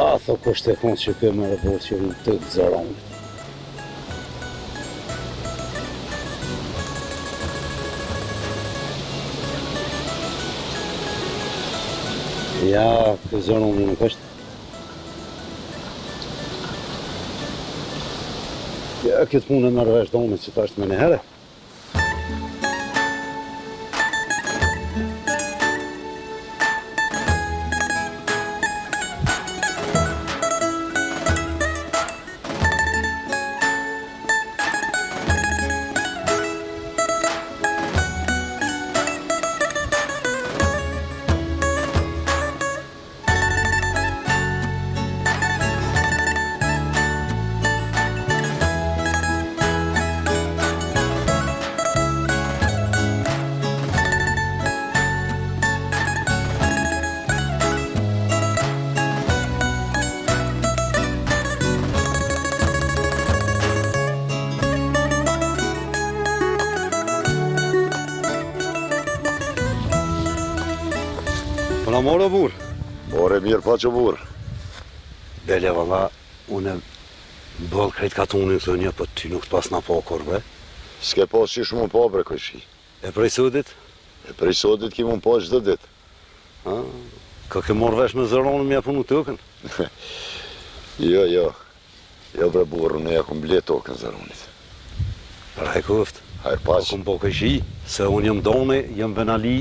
Tho kështë e konë që këmë e bërë që në të zëronë. Ja, këtë zëronë nuk është. Ja, këtë punë e mërvesh dome që ta është me në herë. Po na morë o burë? More mirë pa që burë. Bele valla, unë bëllë krejt katunin të një, po ty nuk t'pas na po korbe. S'ke pas që shumë po bre këshi. E prej sodit? E prej sodit ki mund po çdo ditë. Ka ke morë vesh me zëronë me ja punu tokën? Jo, jo. Jo bre burë, ne ja kum ble tokën zëronit. Pra e këft. Hajr Po paç. kum po këshi, se unë jëm done, jëm venali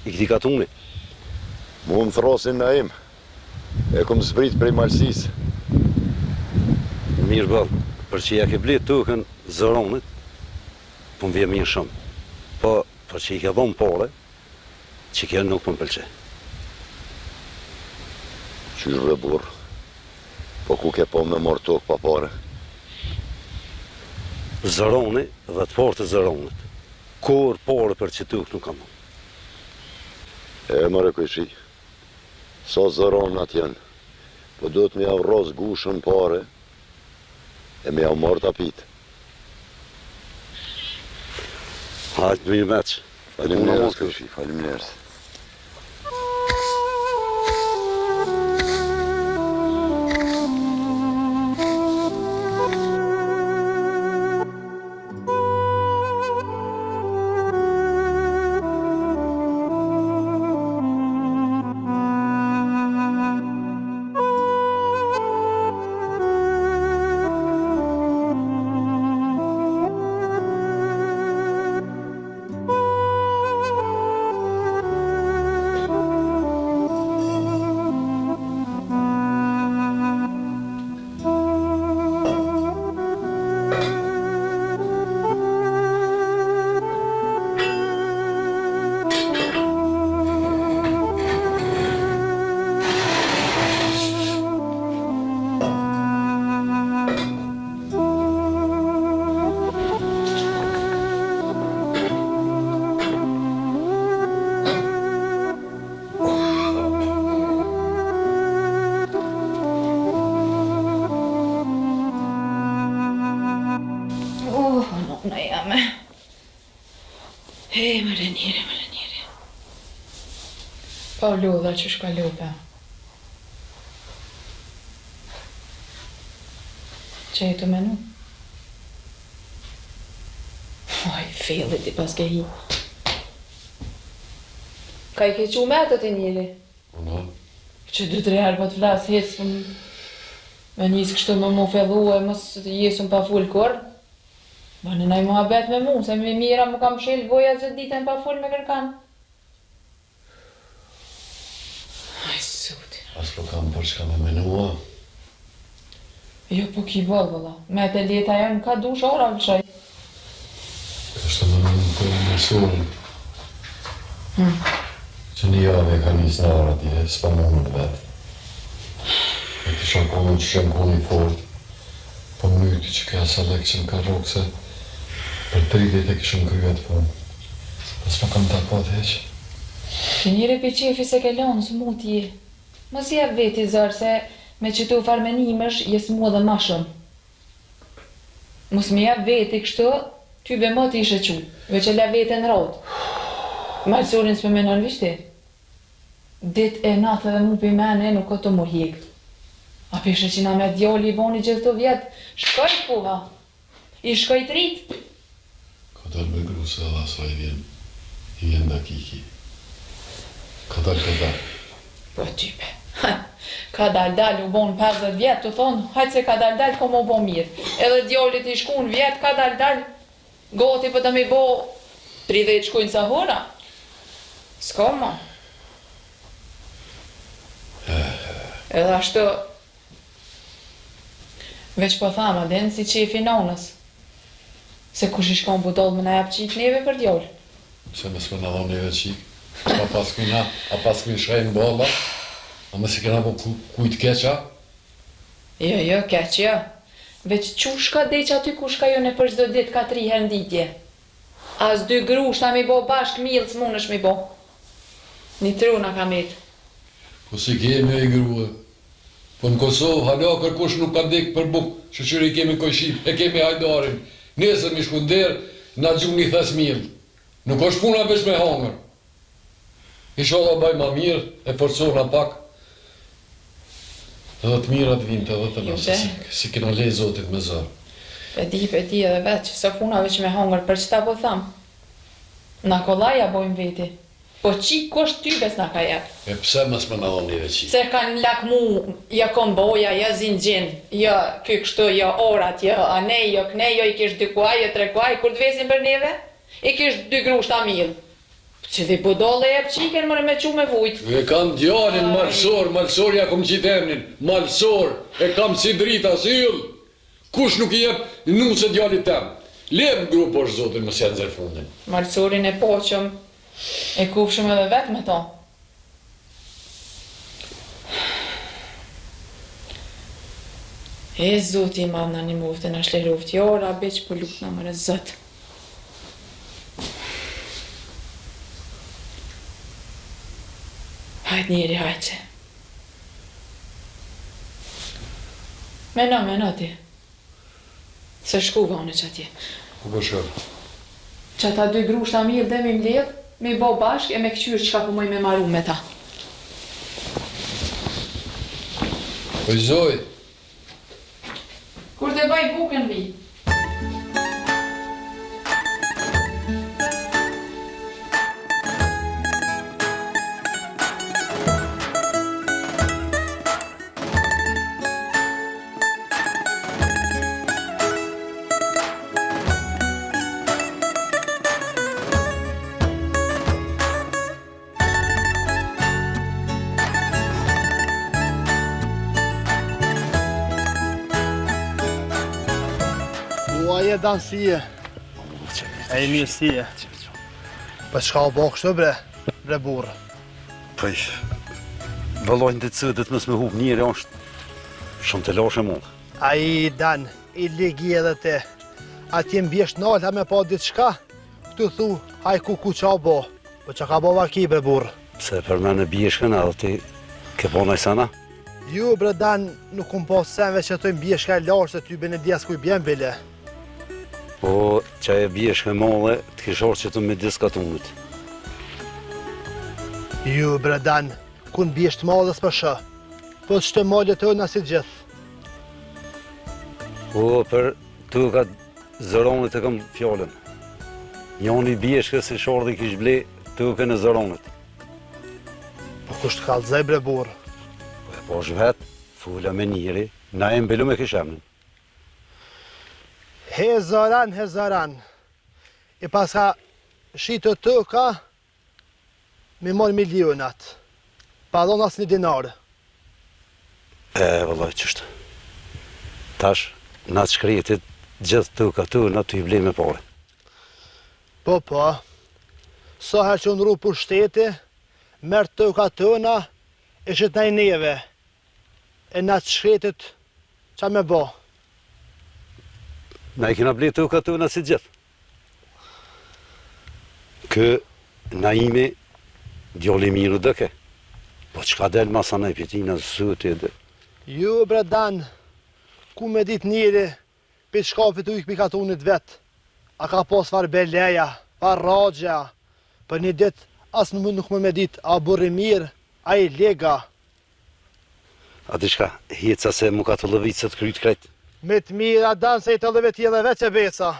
i këti katuni. Mu më throsin na im. E kum zbrit prej malsis. Mirë bëllë, për që ja ke ble tokën zëronit, po më vje mirë shumë. Po, për që i ke dhonë pare, që kjo nuk po më pëlqe. Qysh bre burë. Po ku ke po me morë tokë pa pare? Zëroni dhe të parë të zëronit. Kur pare për që tokë nuk kam. E mëre këshi. Sa zëronat janë. Po do të me javë roz gushën pare. E me javë marë tapit. Hajtë mirë meqë. Faleminderit këshi, faleminderit. Pa u lodha që shka lope. Që e të menu? Oj, fillit i pas ke hi. Ka i ke qu me të të njëri? Unë? Që 2-3 herë po të flasë hecë me njësë kështu me mu fillu e mos të jesëm pa full kur. Bane naj muhabet me mu, se me mira mu kam shilë voja gjithë ditën pa full me kërkan. As po kam për çka me menua. Jo, po ki bëllë, vëlla. Me të leta jam ka dush ora vëshaj. Është me menu për mësurin. Që një javë e ka një znara tje, s'pa me mund vetë. E kisha kohën që shem kohën i fort. Po mënyti që ka sa lek që më ka rogë se për 3 vite e kishëm kryet po. Po s'pa kam tapat heq. Që njëre për qefi se ke lonë, së mu t'je. Mos jep veti zërë se me që tu farmenimesh jesë mua dhe ma shumë. Mos me jep veti kështu, ty be më t'ishe qu, veç e le vete në rotë. Malësorin s'me menon vishti. Dit e natë dhe mu për mene nuk o të mu hjekë. A pishe që na me djali i boni gjithë të vjetë, shkoj puha, i shkoj të rritë. Ka dalë me grusë edhe asa i vjen dakiki. Ka dalë. Po type, ka dal, u bon 50 vjetë, të thonë, hajtë se ka dal, ko mu bo mirë. Edhe djallit i shkun vjetë, ka dal, goti për të mi bo 30 shkujnë sa hora. S'ka ma. Edhe ashtu, veç po thama, den si qefi nonës. Se kush i shkon budol me na jap qik neve për djallë. Se më s'me në dhonë neve qik. A pas kujnë shajnë bolla. A më si kena po kujt keqa? Jo, keq, jo. Veç qushka deq aty kushka jo në për çdo ditë ka 3 herë nditje. As 2 grushta mi bo bashk milë s'munësh mi bo. Një truna ka metë. Po si kemi e grua. Po në Kosovë, hala kërkush nuk ka dek për buk, shëqyri kemi kojship, e kemi hajdarin. Nesër mi shkunder, na gjumë një thes milë. Nuk është puna veç me hangër. Inshallah baj ma mirë, e forcona pak. Edhe të mirat vinë të edhe të nëse, si kena lej Zotit me zërë. Pe di edhe vetë që së puna veç me hangër, për qëta po thamë. Na kollaja bojmë veti. Po qik kusht tybes na ka jep. E pse mas me na dhoni dhe qik? Se kanë lak mu, ja komboja, ja zinxhin, ja ky kështu, ja orat, ja anej, ja knej, ja i kish 2 kuaj, ja 3 kuaj, kur të vesin për neve, i kish 2 grushta milë. Që dhe budolle jep qiken mërë me qu me vujt. E kam djalin malsor ja kom qit emnin, malsor, e kam si drita, si yll. Kush nuk i jep nuse djalit tem. Lep grupo është Zotin më sjenë zërë fundin. Malsorin e poqëm, e kufshëm edhe vetë me to. E Zoti i madh na nimofte na shleroft, jo rabe që po lut na mëre Zot. Hajt njeri, hajt që. Meno ti. Se shkuva unë që atje. Ku po shkër? Që ata 2 grushta mirë dhe mi mbledh, mi bo bashk e me këqyrë që ka po moj me maru me ta. Po i zoj. Kur të baj bukën vi. Mua je dansie, e i mirësie. Po çka u bo kështu bre burë? Po vëllojnë të cëtët mësë me hub njëri është shumë të lashe mund. A i dan, i legi edhe te. Atje mbjesht nalë, ha me pa ditë shka, këtu thu, haj ku qa bo. Po që ka bo vaki bre burë? Pse për me në bjeshkën edhe ti ke po najsana? Ju bre dan, nuk kum po senve që të mbjeshka e lashtë të ty bene djes kuj bjen bile. Po që e bjeshkë e modhe të kishorë që të me diskatunit. Ju bre dan, kun bjesht madhës për shë, po që të mallet të nësi gjithë. Po për të ka zëronit e kam fjallën. Njoni bjeshkës e shorë dhe kish ble të ke në zëronit. Po kusht kallëzaj bre burë? Po është vetë, fulla me njëri, na e mbelu me kishemnin. Hezaran. I pas ka shitë të ka, mi mor milionat. Pa dhon as një dinarë. Vëllaj, qështë. Tash, na të shkretit, gjithë të ka të, na të i ble me pare. Po, sa her që unë ru për shteti, mërë të ka tëna, e shët na i neve. E na të shkretit, qa me bo? Na i kena ble të ka tëna si gjithë. Kë, na imi, djoli miru dëke. Po qka del masa na i pjetina zëti edhe. Ju, bre Dan, ku me dit njëri, për shkafit u i këpi katunit vetë. A ka pos far beleja, far ragja. Për një dit, as nuk me dit, a burri mirë, a i lega. A di shka, hjeca se mu ka të lëvicë të kryt krejt. Me të mira danë se i të lëvet edhe veç e besa.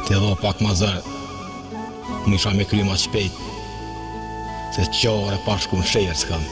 Të edhe pak ma zërë, më isha me kry ma shpejt, se qare pashku në shërë s'kam.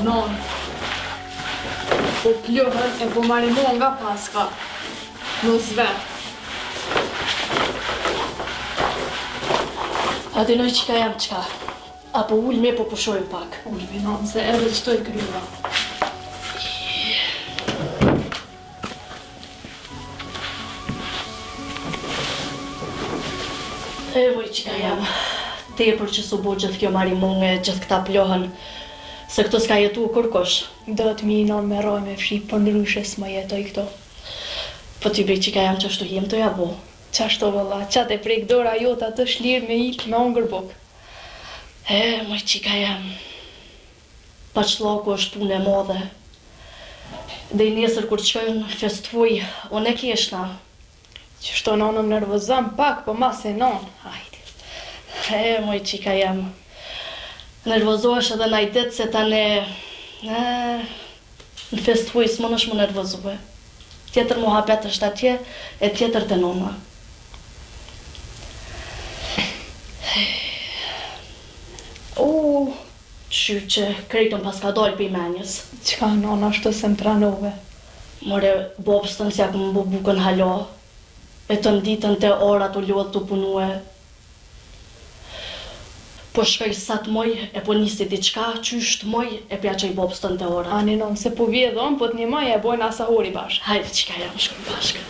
Non. Po plohën e po marimon nga paska. Në zvet. A dynoj qika jam qka? Apo ullë me po pushojmë pak? Ullë me nanë se edhe qëtoj kryva. E voj qika jam. Tepër që su bo gjithë kjo marimonge, gjithë këta plohën, se këto s'ka jetu kërkosh. Do të mi non me roj me fshi, për ndryshe s'ma jetoj këto. Po ty bej qika jam qashtu jem të jabo. Qashto vëlla, qatë e prek dora jota të shlirë me ilë me ongër buk. E, moj qika jam. Pa qloku është punë e modhe. Dhe i nesër kur qojnë festuj, unë e kjeshna. Qështo nonëm nervozëm pak, po mas e non, hajde. E, moj qika jam. Nervozohesh edhe na i ditë se tane... Në festuj s'mon është më nervozohe. Tjetër mu hapet është atje, e tjetër të nona. Që krejtën pas ka dollë për i menjës. Qka nona ashtu se më pranove? More, bobstën si aku më bu bukën halo. E të nditën të orat u lodhë të punue. Po shkoj sa të moj, e po nisi diçka, qysht moj, e pja që i bobstën të orat. Ani non, se po vjedhon, po të një maj e bojnë asahori bashkë. Hajde, qika jam shkoj bashkë.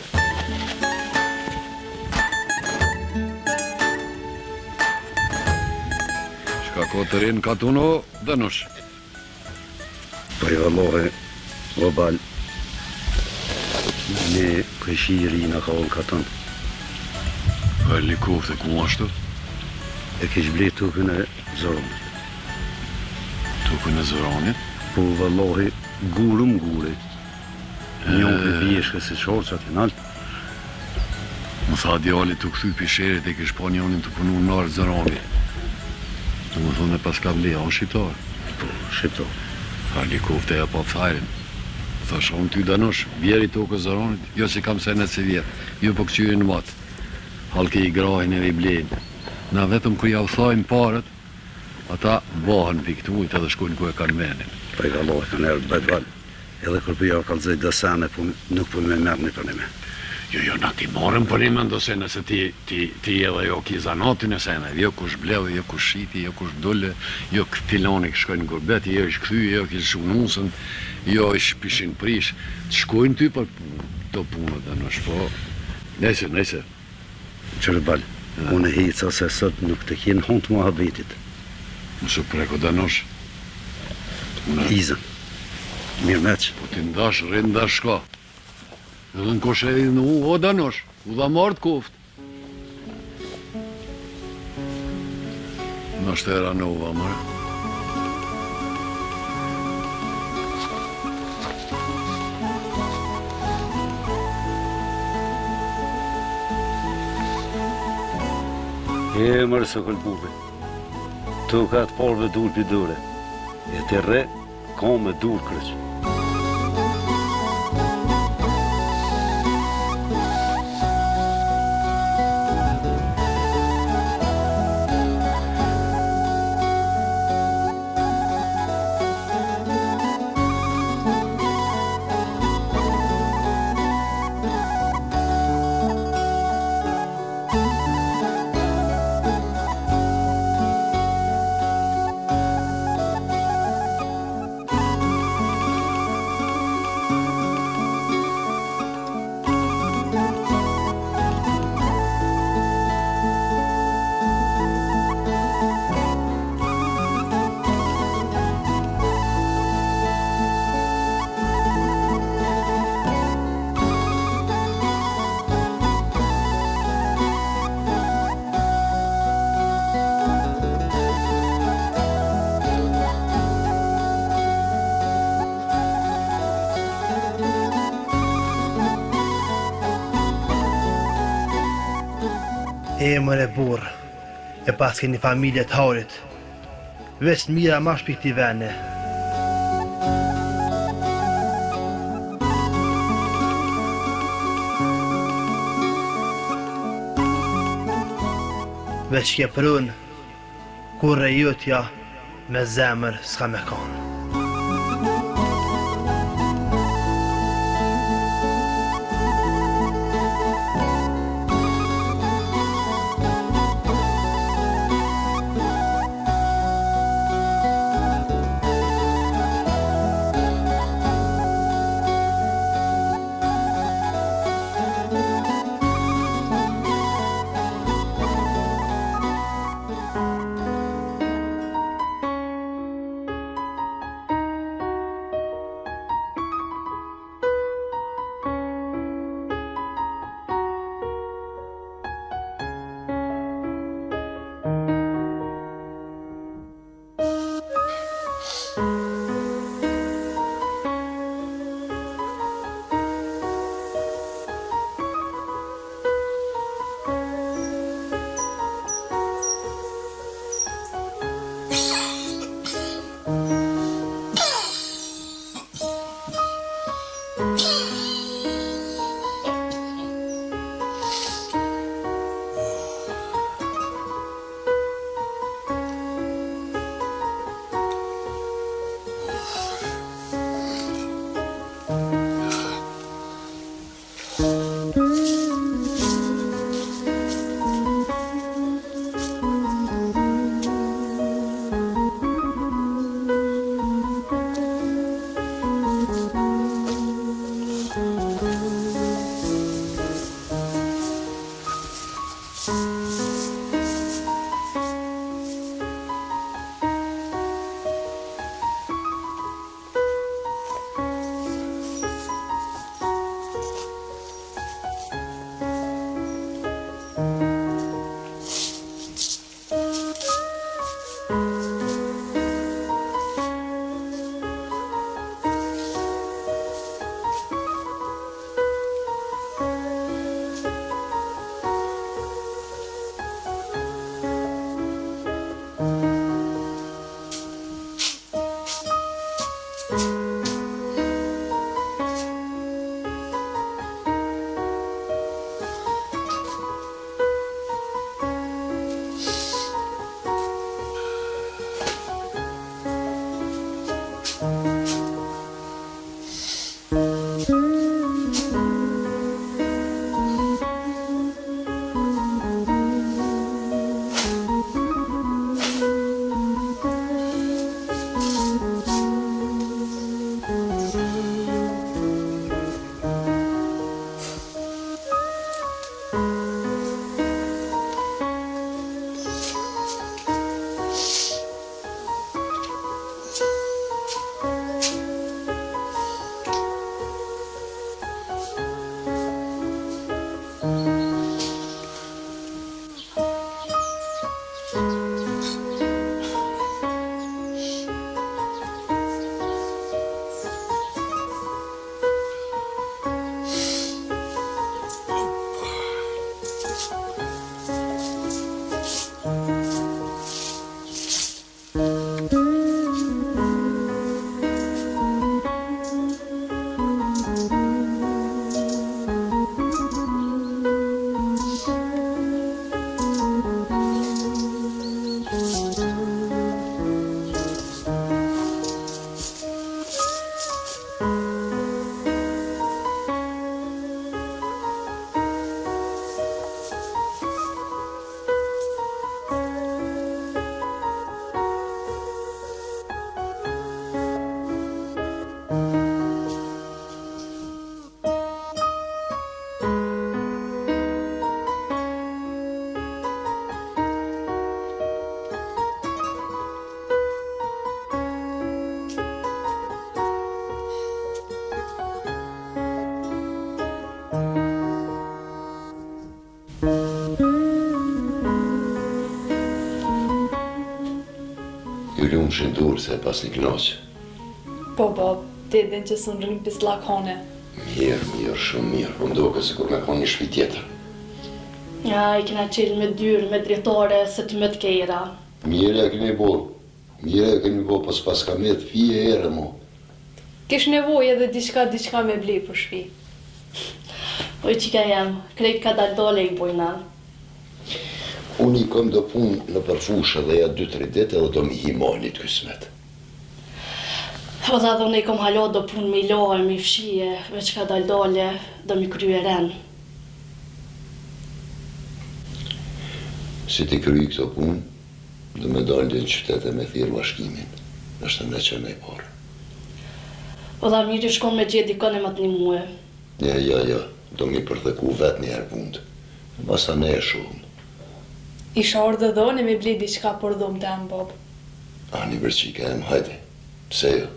Shka ko të rinë ka tuno, dënush. Po i vallohe, o bal, me këshiri në ka unë katon. Ka li kofte ku ashtu? E kish ble tukën e zoronit. Tukën e zoronit? Po vallohe, gurëm gure. Njohë në bjeshke se qorësat e nalë. Më tha djali të këthy pisherit e kish po njonin të punu në nartë zoronit. Në më thonë e pas ka vle, a shqiptar? Po, shqiptar. Ka li kofte e pa thajrin. Thash, unë ty danosh, vjeri tokë zoronit, jo që kam se në se vjetë, jo po këqyri në matë. Halke i grahin e i blejnë. Na vetëm kër ja u thajnë parët, ata bahën për këtë ujtë edhe shkojnë ku e kanë menin. Pa i vallohe kanë erë bëjt valë. Edhe kër për ja u kalëzaj dësane, nuk për me mërë një për një me. Jo, na ti morëm për një me ndose nëse ti edhe jo ki zanatin e sene, jo kush bledhe, jo kush shiti, jo kush dulle, jo kë piloni kë shkojnë në gurbeti, jo ish këthy, jo kë shunusën, jo ish pishin prish, të shkojnë ty për të punët dhe në shpo. Nese. Qërë balë, unë e hica se sot nuk të kjenë hontë më habitit. Mësë preko danosh. Izën, mirë meqë. Po ti ndash, rrinë ndash shka. Edhe në koshe edhe në o danosh, u dha martë koft. Në shtera në uva mërë. E mërë së këllbuve. Tu ka të polve dur për dure. E të re, ka me dur kërqë. Emër e burë, e pas ke një familje të harit, veç mira ma shpik t'i vene. Veç ke prun, kur e jutja me zemër s'ka me kanë. Unë shëndur se pas një knaqë. Po, ti din që së në rrimë pis lakone. Mirë, shumë mirë. Po mdoke se kur me konë një shpi tjetër. Ja, I kena qenë me dyrë, me drejtore, se të më të kejra. Mirë e keni bo. Pas ka me të fije ere mo. Kish nevoj edhe diçka me blej për shpi. Oj, qika jam, krejt ka dal dole I bojna. Unë I kom do punë në përfushë dhe ja 2-3 dete dhe do mi himonit kësmet. O dhe unë I kom halo do punë me lojë, me fshije, veç ka dal dole, do mi krye ren. Si ti kryi këto punë, do me dalë në qytete me thirë bashkimin. Është në që me I parë. O dhe mirë shkon me gjithë dikone më të një muë. Ja, do mi përtheku vetë një herë punë. Basa ne e shumë. Isha orë dhe dhone me blej diçka për dhom të amë, Bob. Ani bërqika e më, hajde. Pse jo?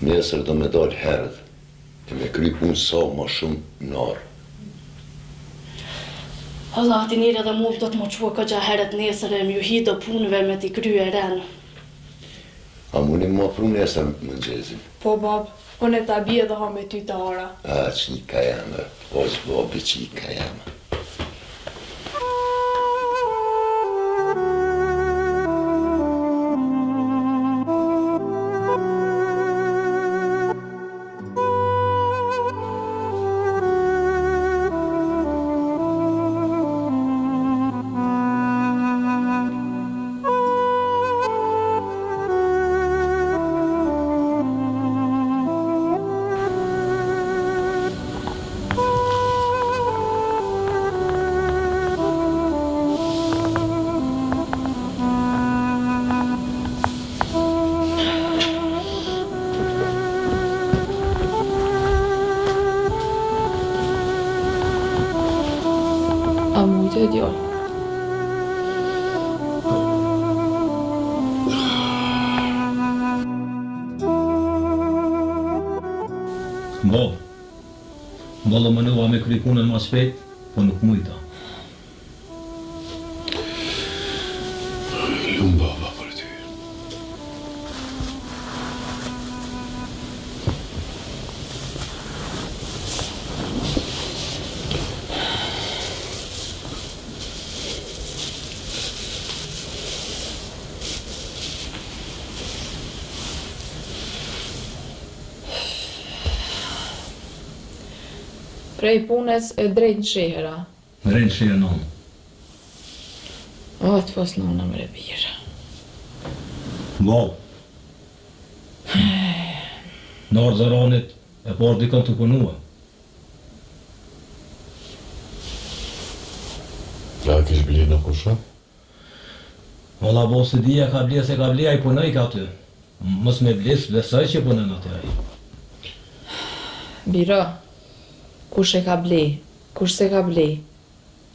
Nesër do me dalë herët, e me kry punë sa ma shumë në orë. O dhe ati njëri edhe mund do të më qua këgja herët nesër e mju hi do punëve me t'i krye ren. A mundi më pru nesër më gjezin? Po, Bob, unë e ta bje dhe ha me ty të ora. A, qika jame, ozë bobi qika jame. A mujtë e djallë. Mbolo më nëva me kry punën ma shpejt, po nuk mujta. Lum baba për ty. Prej punës e drejt në shehera. Drejnë shirë nëmë. O, të fos nëna më rebirë. Mbolo. Në orë zëronit e por dikën të punua. Ja kish bli në kusha? Valla bo se dhja ka blia se ka blia i punoj ka aty. Mos me blis, besoj që punën aty ai. Bira, kush e ka ble, kush se ka ble,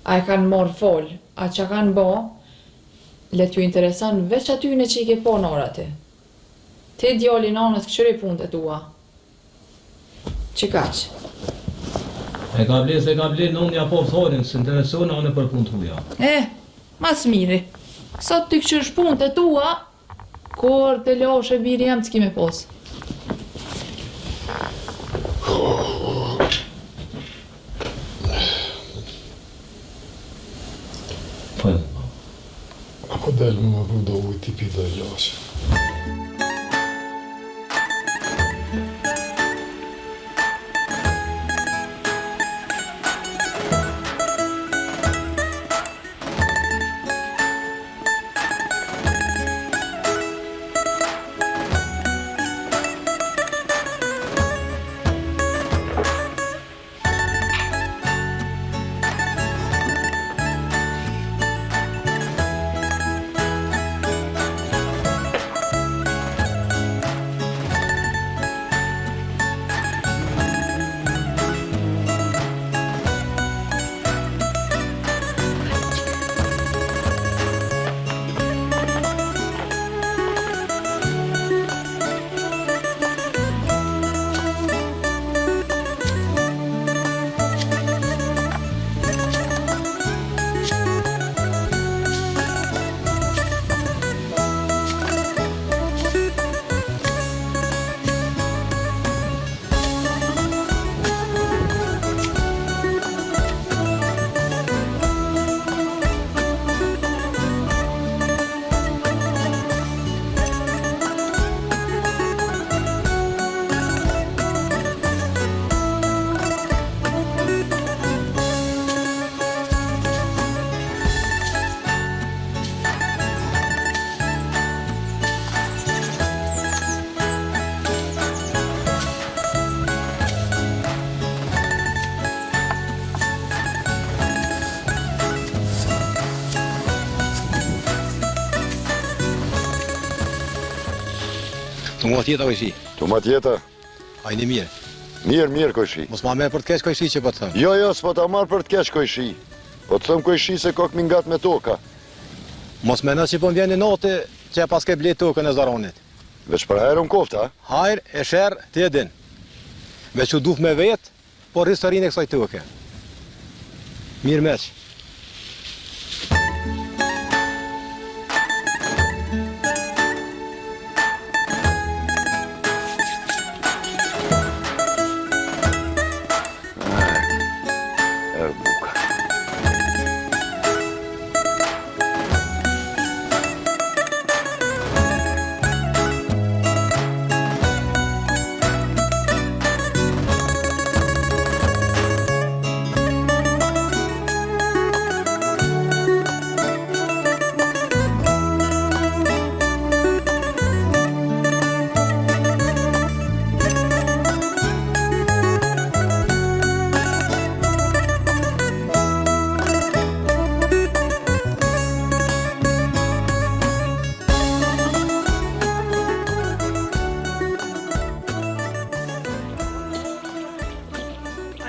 a e kanë morë fol, a që kanë bo, let ju interesan veç atyne që i ke po nërë aty. Ti djali nanës këqyri punët e tua. Që kaq? E ka ble se ka ble, në unë ja po thorin, së intereson anë për punë të huja. Mas miri, sot ty këqysh punët e tua, kur të losh e biri jam të s'ki me posë. Ako del më vrudo ujë tipi dhe lashe. Të mua tjeta kojshi. Tu ma tjeta? Ajni mirë. Mirë kojshi. Mos ma merë për të kesh kojshi që po të thëmë. Jo, s'po ta marë për të kesh kojshi. Po të thëmë kojshi se kok mingat me toka. Mos me në që po më vjeni note që pas ke ble tokën e zaronit. Veç për hajrën kofta, ha? Hajrë e shërë të edin. Veç u duf me vetë, por historinë e kësaj toke. Mirë meq.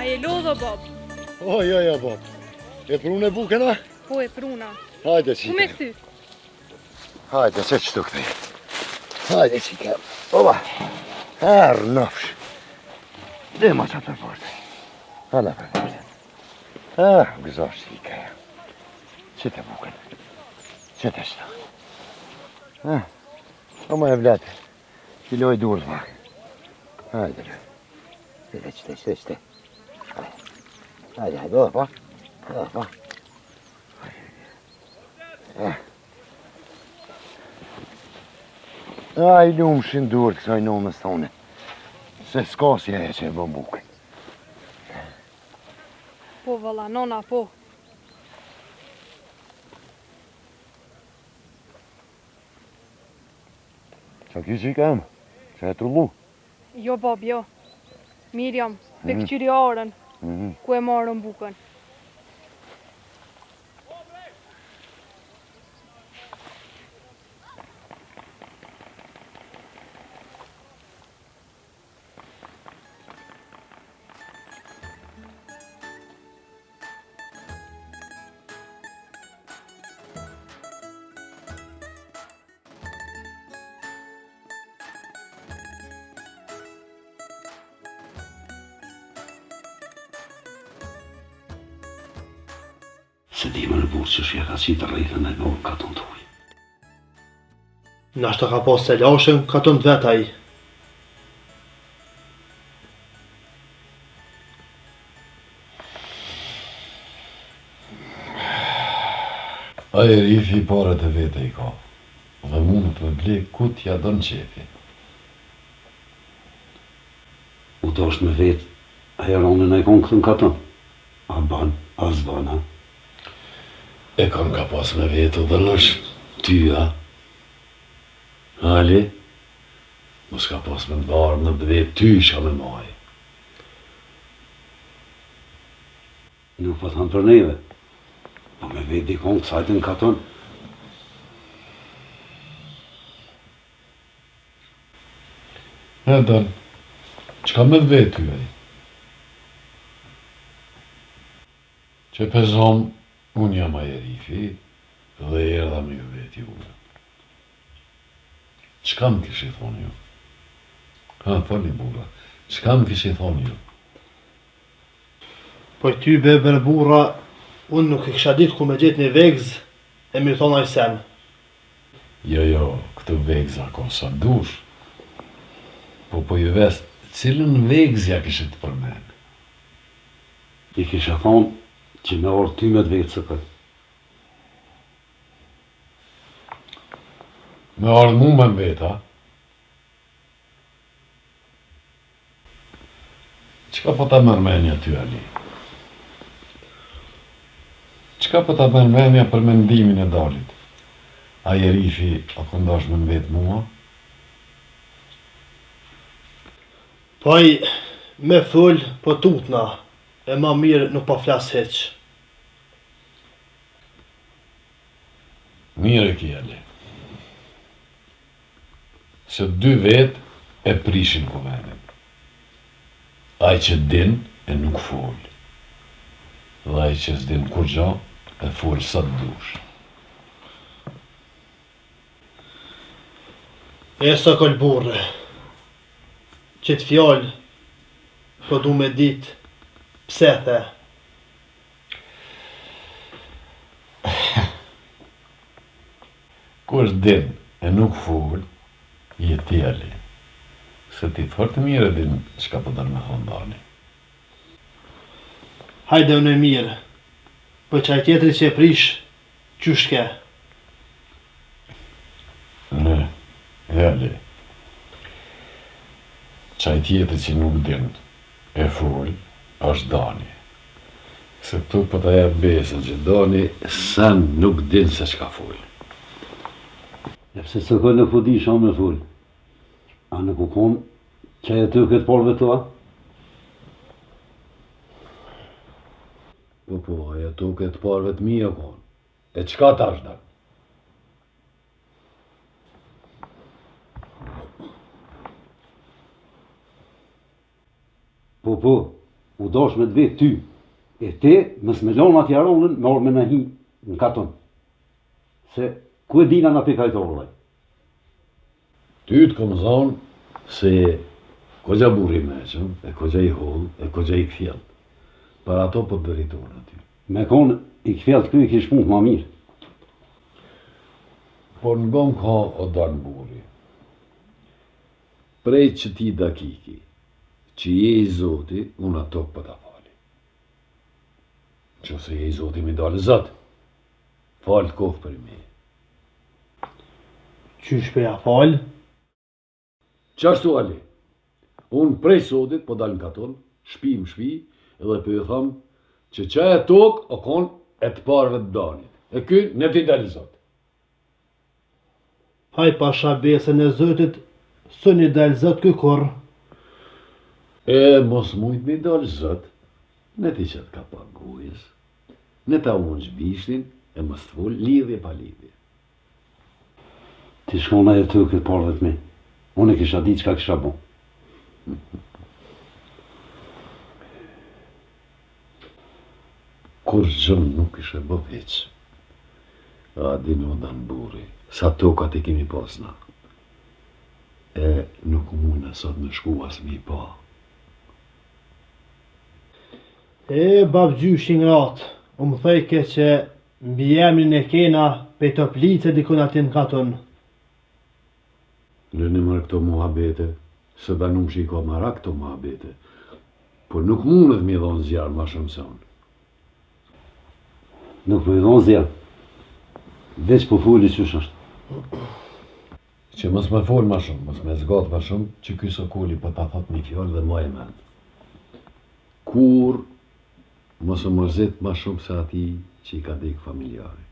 A je lodho, bab? Jo, bab. E prune bukena? Po e pruna. Hajde, Ku me qike. këty? Hajde, se qëtu këtej. Hajde, qike. Oba. Herë nëfsh. Dhe ma qatë për porte. Hala për porte. Gëzosh, qike. Qite buken. Qite shta. Oma e vlate. Kiloj durë, pak. Hajde, lë. Qite. Hajde, oda, pa. Oda, pa. I lumshin durë kësaj nonës tone. Se s'ka si e që e bën bukën. Po valla, nona po. Qa ki qika emë? Që e trullu? Jo bab, jo. Mirjam, dhe këqyri arën, ku e marrën bukën. Se di më në burë që shje ka qitë rejtën e në katon të uj. Nashta ka pas se lashën, ka të në vet ai. Aje rifi I paret e vete I ka. Dhe mund të me ble ku t'ja dën qefi. U dosh me vetë, a jaronën e konë këtë në katon. A ban, a zban, ha? E kanë ka pas me vetë dhe nësh tyja. Ali, mos ka pas me ndarë në vetë ty isha me maj. Nuk po thanë për neve. Po me vetë dikon kësajtë në katon. E dan, qka me vetë ty ai? Që pezom, unë jam ajerifi dhe erdha me ju veti unë. Qka më kishi thonë ju? Fali burra, qka më kishi thonë ju? Po ty beber burra, unë nuk e kisha ditë ku me gjetë një vegz, e mi thonë ai sen. Jo, këtë vegza ka sa dush. Po ju ves, cilën vegzja kishit përmen? I kisha thonë që me orë ty me të vetë së këtë. Me ardhë mu me mbeta? Qka po ta mërmenja ty, Ali? Qka po ta mërmenja për mendimin e dalit? A jerifi a këndash me mbet mua? Po ai me full, po tutna, e ma mirë nuk po flas heq. Mire ki, Ali. Se dy vet e prishin kuvenin. Ai që din e nuk fol. Dhe ai që s'din kur gja e fol sa të dush. E sa kol burre, qëtë fjallë, po du me ditë, pse the? Kur din e nuk fol, je ti, Ali. Se ti fort mirë e din çka po dërë me thonë dani. Hajde unë e mirë, po qaj tjetëri që e prish, qysh ke? Ne, Ali. Qaj tjetër që nuk din e fol, është dani. Se tu po ta jep besën që dani sen nuk din se çka fol. E pse së kënë nuk po di shumë me full. A nuk u konë që e të këtë porve tua? Po, ajo tu këtë parve të mija konë. E qka tash da? Po, u dosh me të vetë ty, E ti, mës me lonë ati aronën, me orë me në hi në katon. Se, ku e dina në pikajtorë, Ty të kom thonë se kogja burri meqëm, e kogja i hollë, e kogja i këfjellë. Para ato po të dëritorë aty. Me konë i këfjellë këtu i kish punë ma mirë. Por në gomë ka o danë burri. Prej që ti dakiki, që je i Zoti, unë ato për ta fali. Që se je i Zoti mi dalë Zot, falë kohë për me. Qysh për ja falë? Qashtu Ali, unë prej Zotit po dalë në katon, shpi më shpi, edhe për ju thamë që qa e tokë o konë e të parëve të danit. E ky ne t'i dalë Zot. Haj pasha besën e Zotit, së një dalë Zot këkorë. E mos mujt mi dalë Zot, ne ti që të ka pa gojës, ne ta unë zbishtin e mos të full lidhje pa lidhje. Ti shkona e të këtë parëve të me. Unë e kisha ditë qka kisha bo. Kur gjëmë nuk ishe bë veç. A dinu danë buri, sa tokat i kemi pasna. E nuk mune sot në shku as mi pa. E, bab gjyshin ratë, më thejke që mbi emrin e kena pe të plice dikun atin katon. Në një mërë këto muhabete, se da nuk shiko mara këto muhabete, por nuk mundet mi dhonë zjarë ma shumë se unë. Nuk për i dhonë zjarë. Veç po fulli qësh është. Që mos me folë ma shumë, mos me zgatë ma shumë, që ky Sokoli po ta thot një fjallë dhe ma e mendë. Kur mos e mërzit ma shumë se ati që i ka dek familjari.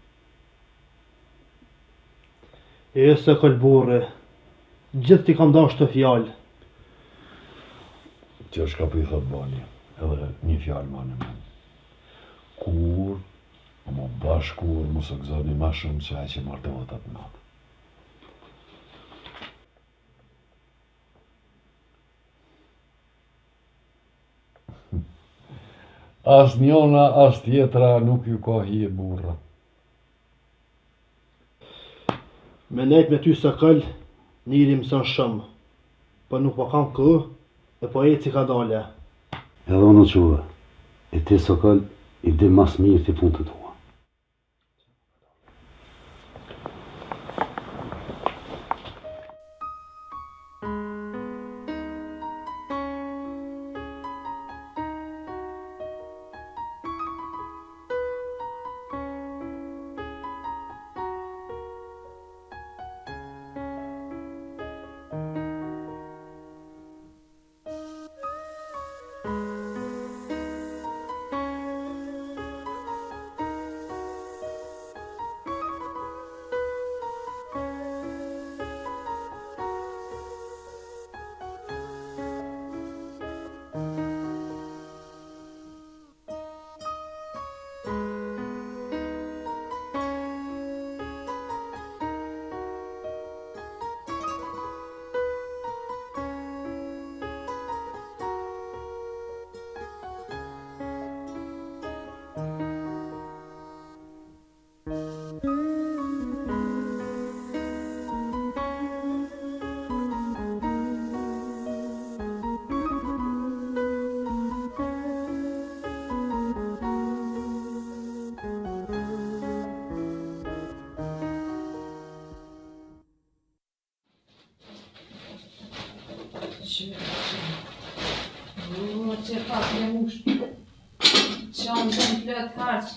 E, se kolburre, gjithë ti kam dash të fjallë. Që është ka për i thot bali, edhe një fjallë ma në mendë. Kur, më bashkur, mos e gëzoni ma shumë që ai që martohet atë natë. As njona, as tjetra nuk ju ka hije burra. Me nejt me ty së këll, njëri mësën shumë, po nuk po kam kë, e po e si ka dale. Edhe unë quve. E ti Sokol i di mas mirë ti punë të tua. Që pak me mush. Qanë të në plët harq.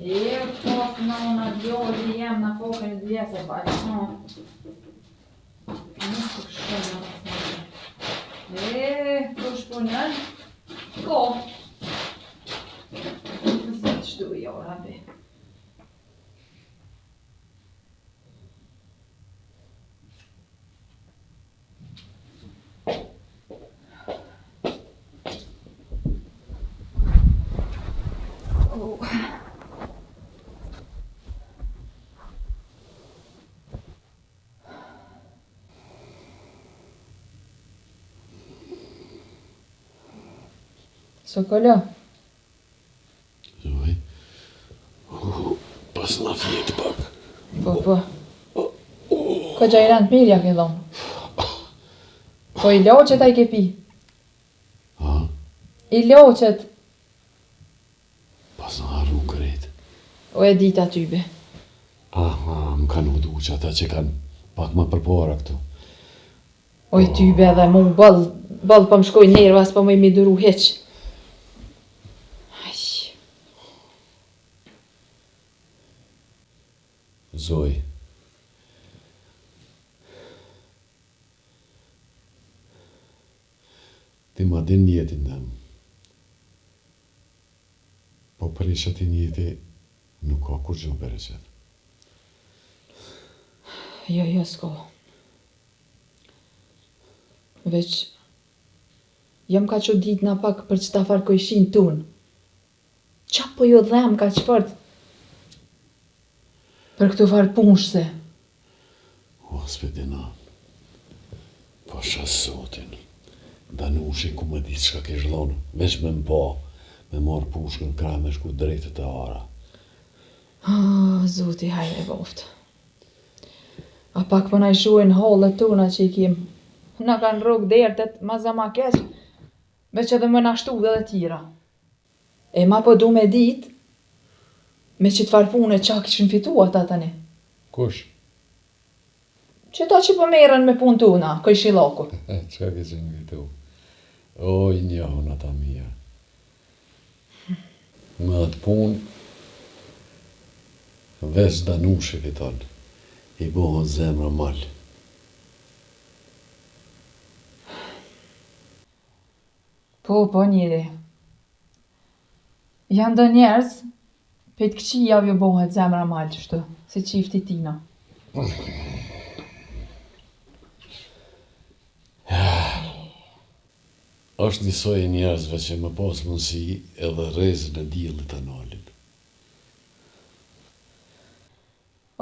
E pas në në gjodi jem në fokën e dhjese pa e qanë. Nuk të kështën në mësë. E, të shpunën. Ko. Nëse të shtu i ora be. Sokola, Pas na fjetë pak. Po. Ka gjajran të mirja ke dhomë. Po i loqet a i ke pi? Ha? I loqet. Pas na harru kërejt. O e dita tybe. Aha, më kanë udu që ata që kanë pak më përpara këtu. Oj tybe edhe mu ball po më shkoj nervas po më i mi duru heq. Aj. Zoj. Ti ma din njetin dem. Po prisha ti njeti nuk ka kur gjë bereqet. Jo, s'ko. Veç, jam ka që dit na pak për qëta farë kojshin tunë. Qa po jo dhem ka që fort? Për këtu farë punshse. O, s'pedina. Po shas zotin. Danushi ku më ditë shka ke zhlonë. Veç me mba, me marë pushkën kra me shku drejtët e ara. Zoti hajre boft. A pak po na i shuajnë hallet tona që i kim. Na kanë rrugë dertet, ma zama keq, veç edhe më nashtu dhe tjera. E ma po du me dit, me që të farpune qa kishin fitu ata tani. Kush? Që ta që po merren me pun tuna, këj shilaku. Qa kishin fitu? Oj, njohën ata mija. Me atë pun, veç Danushi fiton, i bohën zemra mal. Po njëri. Janë do njerëz, pejt këqia vjo bohet zemra malë qështu, si qifti tina. Është njësoj e njerëzve që më pas mundësi edhe rezën e diellit të nalin.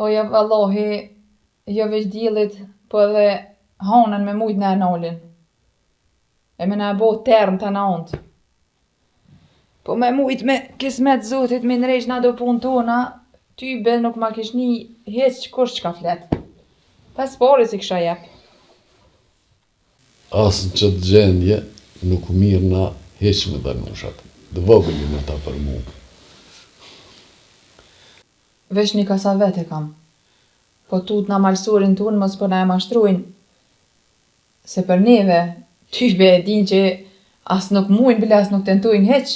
Oja vallohi, jo veç diellit, po edhe hanën me mujt në nalin. E me na bo term të naont. Po me mujt me kismet zotit me nrejsh na do pun tona, tybe nuk ma kish një heq kush që ka flet. Pas pari si kisha jep. Asë në qëtë gjendje, nuk mirë na heq me Danushat. Dë vogëllin ata për mu. Vesh një kasa vete kam. Po tut na malsurin tunë, mos po na e mashtrujnë. Se për neve, tybe e din që as nuk mujnë, bile as nuk tentojnë heq.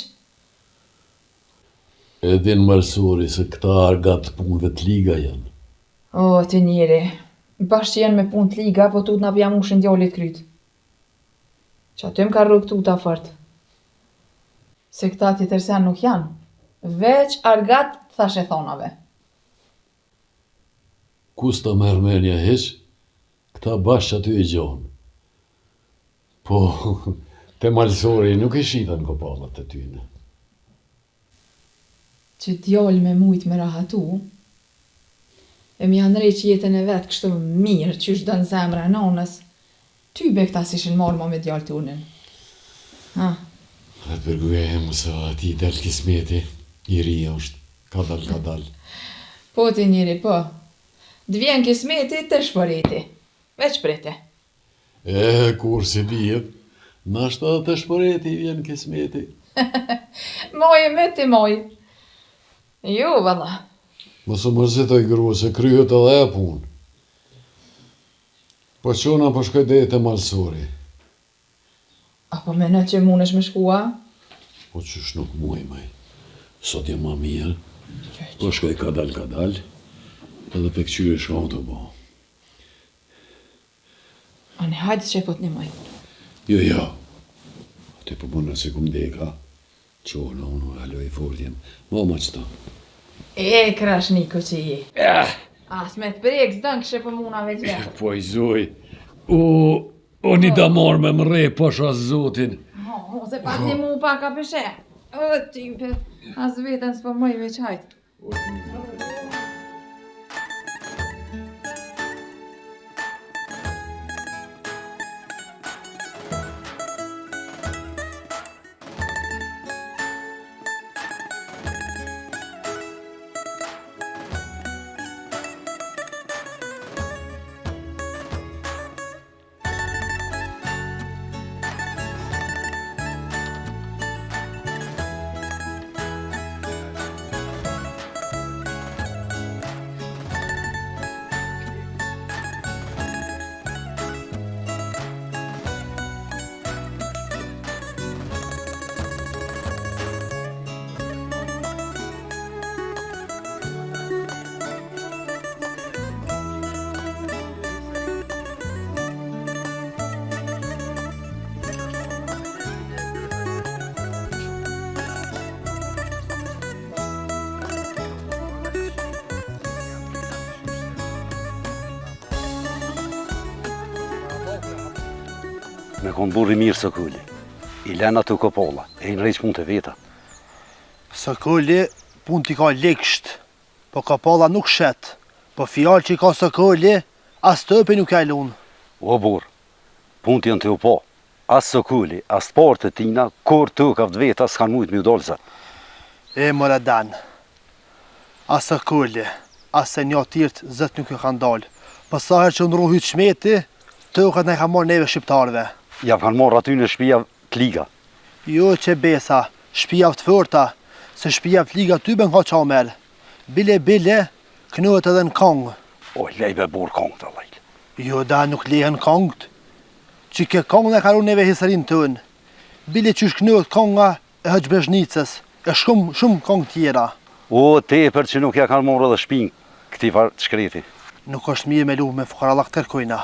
E din malsuri se këta argat punëve të liga janë. O, ti njeri, bashkë që janë me punë të liga, po tut na pja mushin djallit kryt. Që aty më ka rrug tuta fort. Se këta tjetër sen nuk janë, veç argat thash e thonave. Kus ta merë menja heq, këta bashkë aty e gjonë. Po, te malsori nuk e shitën kopallat e tyne. Që djallë me mujt me rahatu, e mi janë rej që jetën e vetë kështu mirë, që është dënë zemra e nonës, tybe këta si shin marrë ma me djallë tunin. Ha? Atë përgujem se ati del kismeti, i ri është, ka dal. Po ti njëri, po. D'vjen kismeti të shpëreti, veç prete. Kur si dijet, nashta të shpëreti vjen kismeti. Moje me ti moj. Jo, valla. Mësë mërzitoj grua se kryet edhe e punë. Po qona po shkoj dhe të malsori. Apo me në që munesh me shkua? Po qysh nuk muj, maj. Sot je ma mirë. Po shkoj kadal, edhe pe këqyre shkon të bo. Ani hajtë që e pot një maj. Jo. Ate po bëna se kum deka. Qona, unë haloj fordjem. Ma qëta. Krash Niko që je. As me të prek, s'dën kështë për muna veç vetë. Po i zoj. O një damar me më re, po shas zotin. Se pak një mu pak ka pëshe. O, type, as vetën s'po mëj veç hajtë. me konë burri mirë Sokoli. I len ato kopolla, e i nrejq punë të veta. Sokoli punë t'i ka leksht, po kopolla nuk shet. Po fjallë që i ka Sokoli, as tëpi nuk e lunë. O burë, punë t'jën të u po. As Sokoli, as partë të tina, kur të kavt veta s'kan mujtë mi u dolë zët. E mëra dan. As Sokoli, as se një tjertë zët nuk e kanë dalë. Po sa herë që ndru hytë shmeti, të këtë ne ka marrë neve shqiptarve. Ja kanë marrë aty në shtëpia të liga. Jo që besa, shtëpia të forta, se shtëpia të liga ty ben ka qamer. Bile, kënohet edhe në kongë. O, lejbe burë kongë të lejlë. Jo, da nuk lehen kongët. Që ke kongën e karu neve hisërin tënë. Bile që shkënohet konga e Hëxhbezhnicës, e shumë kongë tjera. O, tepër që nuk ja kanë marrë edhe shpinë këti farë të shkreti. Nuk është mirë me lu me fukarallak të kërkojna.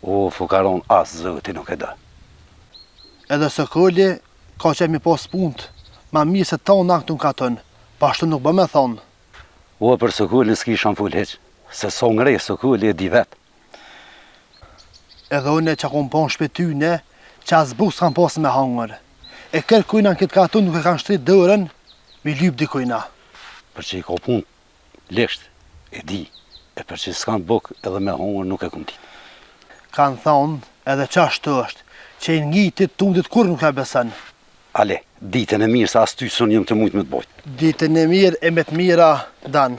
O, fukaron as zëti nuk e da. Edhe Sokoli ka që mi pas punët, ma mirë se ta unë aktu në katën, pa ashtu nuk bë me thonë. O, për Sokolin s'ki shanë full heq, se so ngrej Sokoli e di vetë. Edhe une që kom pon shpetyne, që as buk s'kan pas me hangër. E kërkujna në këtë katën nuk e kanë shtrit dërën, mi lyp dikujna. Për që i ka punë, lesht, e di, e për që s'kan buk edhe me hangër nuk e kom ti. Kanë thonë edhe qashtu është, që i ngitit tundit kur nuk e besën. Ale, ditën e mirë sa as ty son jëm të mujtë me të bojtë. Ditën e mirë e me të mira danë.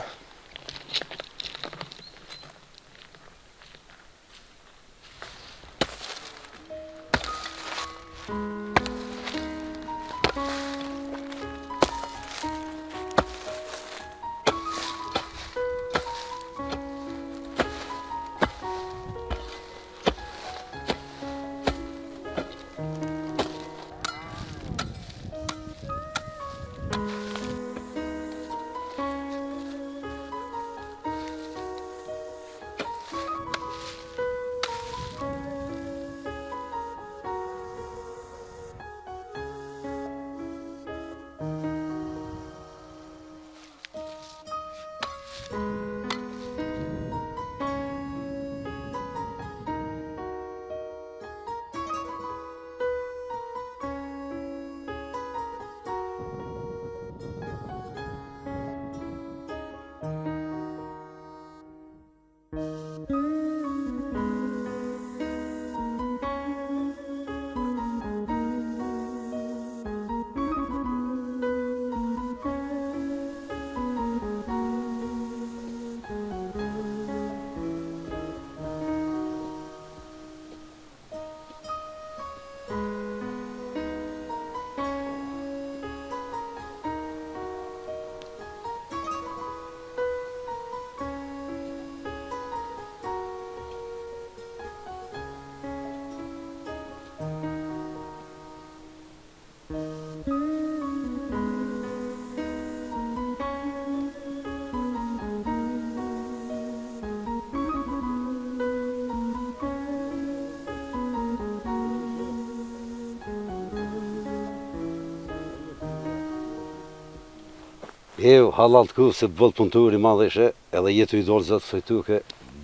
Eu, halal të ku se bëllë punëturi madheshe, edhe jetu i dorë zëtë sojtuke,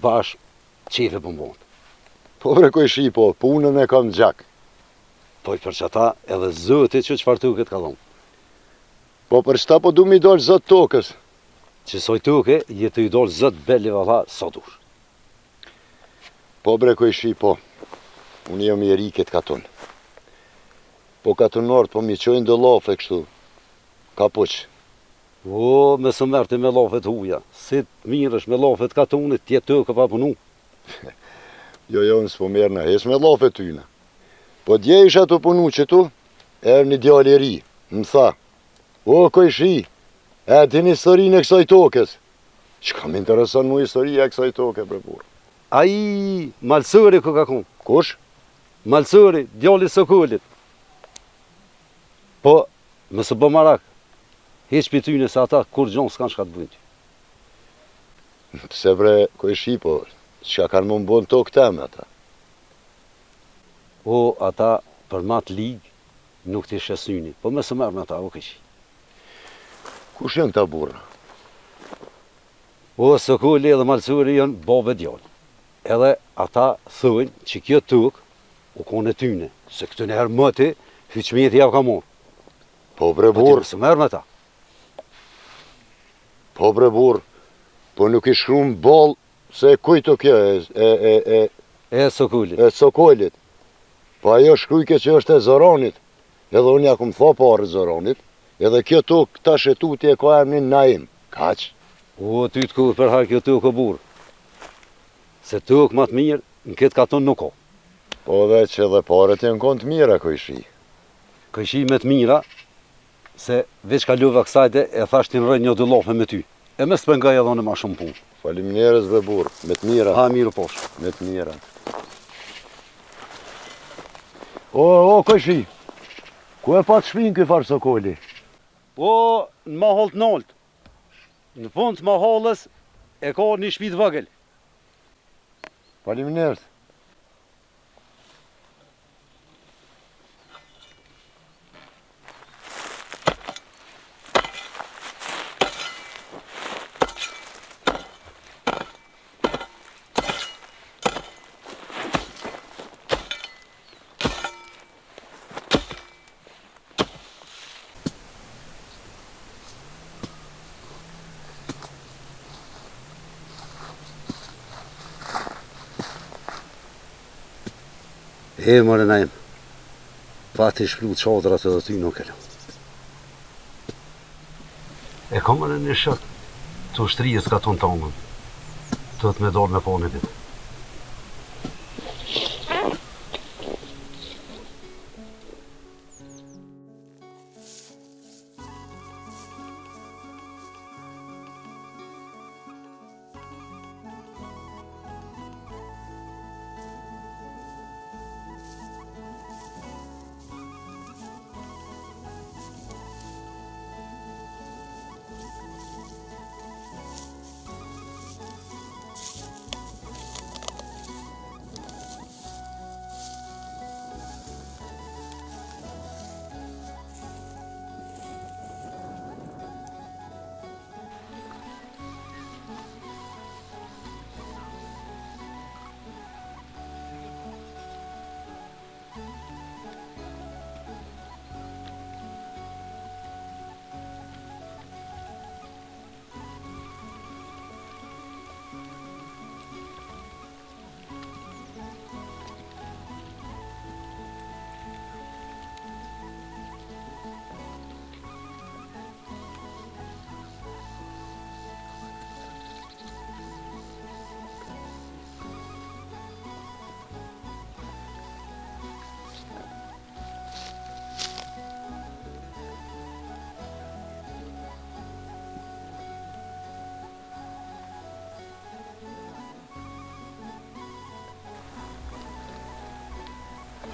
bashkë qefe pëmbonë. Po bre koj shi po, punën e kam gjak. Po i për që ata edhe zëti që qëfartuke të ka dhonë. Po për shta po du mi dorë zëtë tokës. Që sojtuke, jetu i dorë zëtë belli valla sotush. Po bre koj shi po, unë jam i riket katon. Po katonort po mi qojnë dë lafe kështu, ka poqë. O, me së mërti me lafet huja, si të mirësh me lafet katonit, tjetë të ka pa punu. Jo, në s'po merë në hes me lafet tyna. Po dje isha të punu që tu, erë një djali ri, më tha, o, koj shi, e din historinë e kësaj tokës. Që kam intereson mu historia e kësaj toke, bre burë. Ai, Malsëri ku ka kun. Kush? Malsëri, djali Sokolit. Po, më së bë marak, heq për tyne se ata kur gjonë s'kan shka të bëjnë. Pse bre, koj shi po, që kanë më mbonë tokë teme ata. O, ata për matë ligë nuk të shesyni, po më së mërë me ata, o këshi. Kush janë ta burra? O, Sokoli edhe Malsëri janë babe djallë. Edhe ata thujnë që kjo tukë u kone tyne, se këtë njëherë më ti, hyqmjet javë ka morë. Po bre burr, Së merë me ta. po bre burr, po nuk i shkruan ball se kujto kjo E Sokullit. e Sokolit. Po ajo shkrujke që është e Zoranit, edhe unë ja kum tha parë Zoranit, edhe kjo tokë tash e tutje ka emrin Naim. Kaq. O, ty të ku për harë kjo tokë o burë. Se tokë më të mirë, në këtë katon nuk o. Po veç edhe paret janë konë të mira kojshi. Këshi me të mira, se veç ka luva kësajte e thash t'in rëjnë një dëllofe me ty. E me s'pengaj edhe në ma shumë punë. Faleminderit be burr, me të mira. Ha mirë posh. Me të mira. O, kojshi, ku e pat shpinë këj farë Sokoli? Po, në mahall të nalt. Në fund të mahallës e ka një shtëpi të vogël. Faleminderit. E mërë Naim, fati shplu qadrat edhe ty nuk e lu. E ka mërë një shët, të ushtrijës ka tonë tamën, të të me dorë me po në bitë.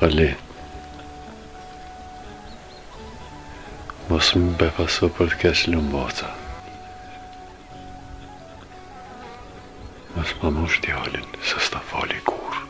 Ali, mos më befaso për të kesh lumboca. Mos më mosh djalin, se s'ta fali kur.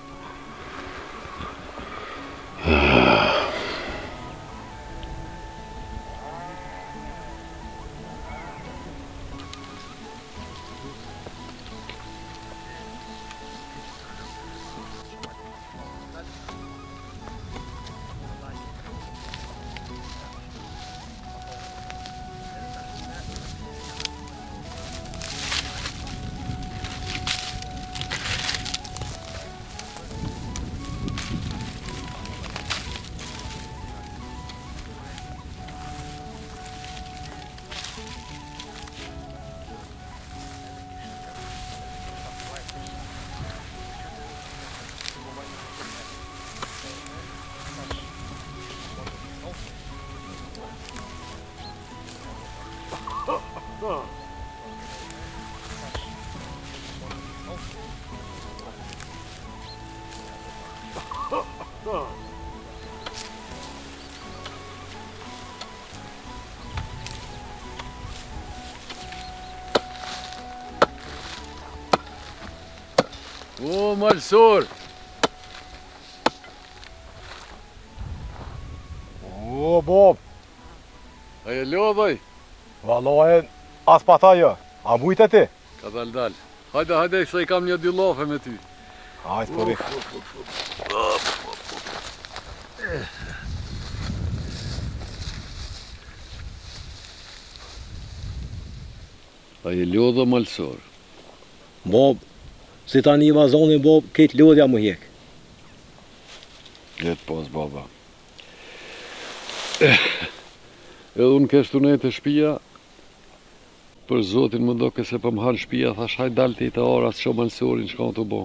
O, malsor! O, Bob, A e lodhoj? vallohen as pa tha jo. A mujt e ti? Ka dal. Hajde, se i kam një dy lafe me ty. Hajt, po A je lodha malsor. Bob, si tani vazoni Bob, këtë lodhja më hjek. Letë pas baba. Edhe unë kështu ne të shpia, për zotin më do këse për më hanë shpia, thash haj dalë të i të ora, së shumë malsorin, shka të bo.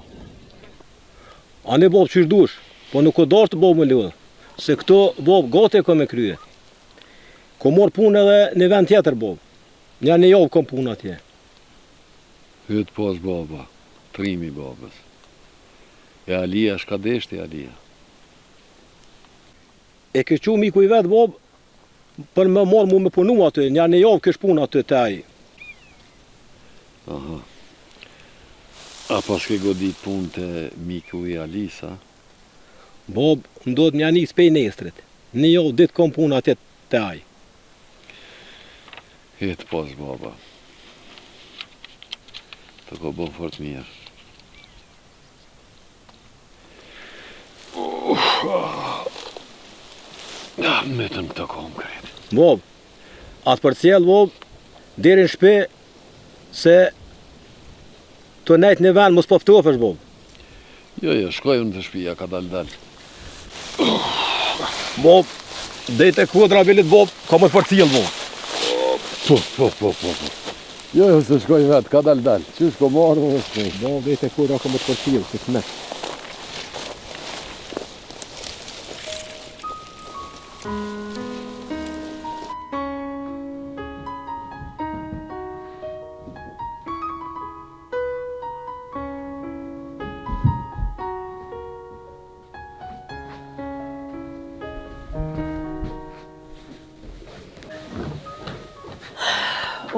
Ane Bob qysh dush, po nuk o dorë të Bob më lodhë, se këto Bob gote e kom e krye. Ko morë punë edhe në vend tjetër Bob, një në javë kom punë atje. Hytë pas baba, trimi babës. E Alia, shka deshti Alia. E kështu miku i vetë Bob, për më morë mu me punu aty, një në javë kësh punë aty të aji. Aha. A pas ke godit punë të miku i Alisa? Bob, ndodh një anis pej nestrit, një javë ditë kom punë aty të aji. Hetë pas baba. Të ko bo fort mirë. Metën të kom kretë. Bob, atë për cjellë Bob, deri në shpe, se të nejtë në vend mos poftofesh Bob. Jo, shkoj unë të shpia, ka dal. Bob, dhejt e kodra velit Bob, ka më për cjellë Bob. Po. Jo, se shkoj vetë, ka dal. Qysh ko marrë, Bob, dhejt e kodra ka më për cjellë, se smet.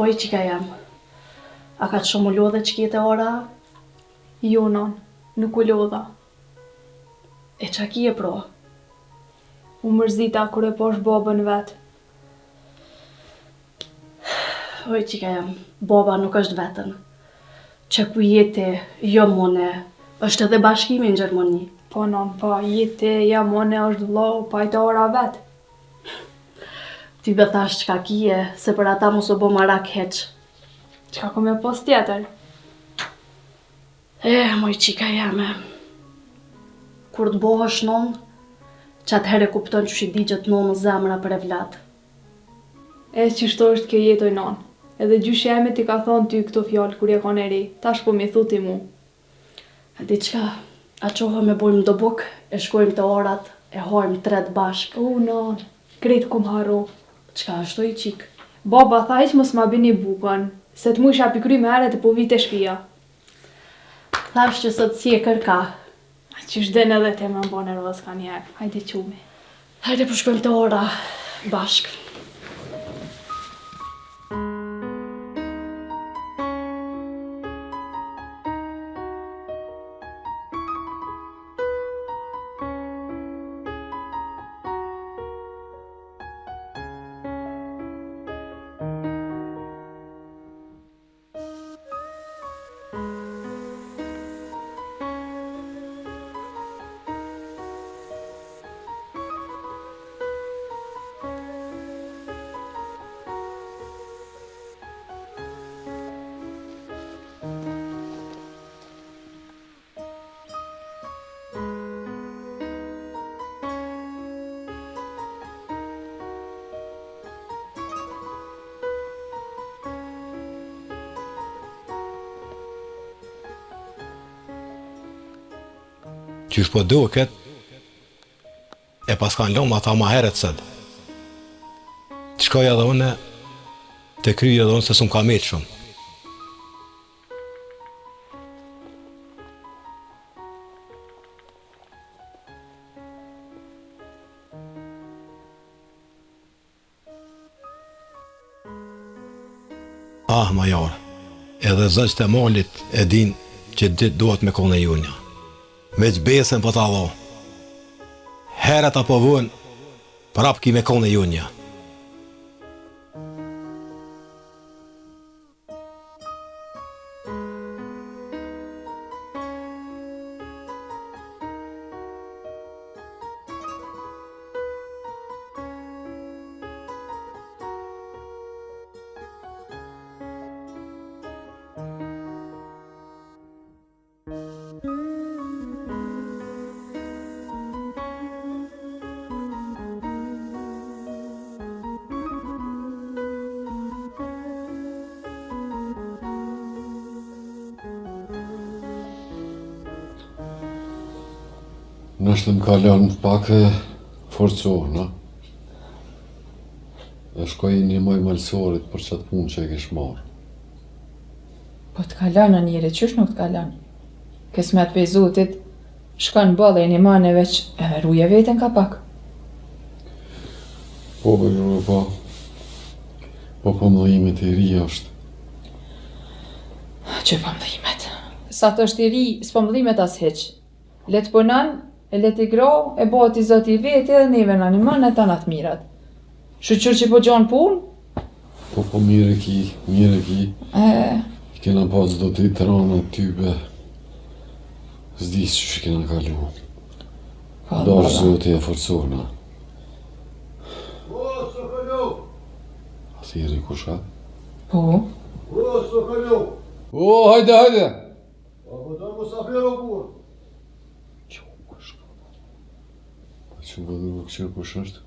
Oj, qika jam. A ka të shumë u lodhe që kjetë e ora? Jo, non, nuk u lodha. E qa kje pro? U mërzita kur e posh babën vetë. Oj, qika jam. Baba nuk është vetën. Që ku jeti, jo mone, është edhe bashkimi në Gjermani. Po, non, pa, jeti, ja mone është vlau, pa i të ora vetë. Ty be thash qka kje, se për ata mos o bo marak heq. Qka ko me pos tjetër? Moj qika jame. Kur të bohësh non, që atëhere kupton që shi digjet nonë zemra për e vlad. E qështo është kjo jetoj non. Edhe gjysh jemi ti ka thonë ty këto fjallë kur je kon e ri. Tash po mi thuti mu. A di qka, a qohëm e bojmë do buk, e shkojmë të orat, e hojmë tret bashk. Non, kretë kum haru. Qka është i qik? Baba tha iq mos ma bini bukën, se të mu isha pikry me heret e po vite shpia. Thash që sot si e kërka. Qysh den edhe te me mbo nervoz ka njerë. Hajde qumi. Hajde po shkojmë të ora bashk. Qysh po duket, e pas kanë lomë ata ma heret sëd. Të shkoj edhe une, të kryj edhe unë se s'u ka metë shumë. Major, edhe zëqët e molit e din që ditë duhet me kone junja. Me që besën për ta dho. Heret apo vën, prap ki me kone junja. Ashtë më ka lënë pak e forcohë, e shkoj një moj malsorit për qatë punë që e kish marë. Po të kalon njëri, qysh nuk të kalon? Kësmet për Zotit, shkon bëllë e një mane veç e ruje veten ka pak. Po, po mëdhimet e ri është. Që pëmdhimet? Sa të është i ri, s'pëmdhimet as heq. Let punon, e let i gra, e bati Zoti i veti edhe neve në një manë e të natë mirat. Shqyqyr që po gjanë punë? Po mire ki. I kena pas do të të rana tybe. Zdisë që kena kalu. Dash Zoti e forcona. O, së këllu! A thiri kusha? Po. O, së këllu! O, hajde! O, po do musafir o burë. Që më dhuru këqër kush është?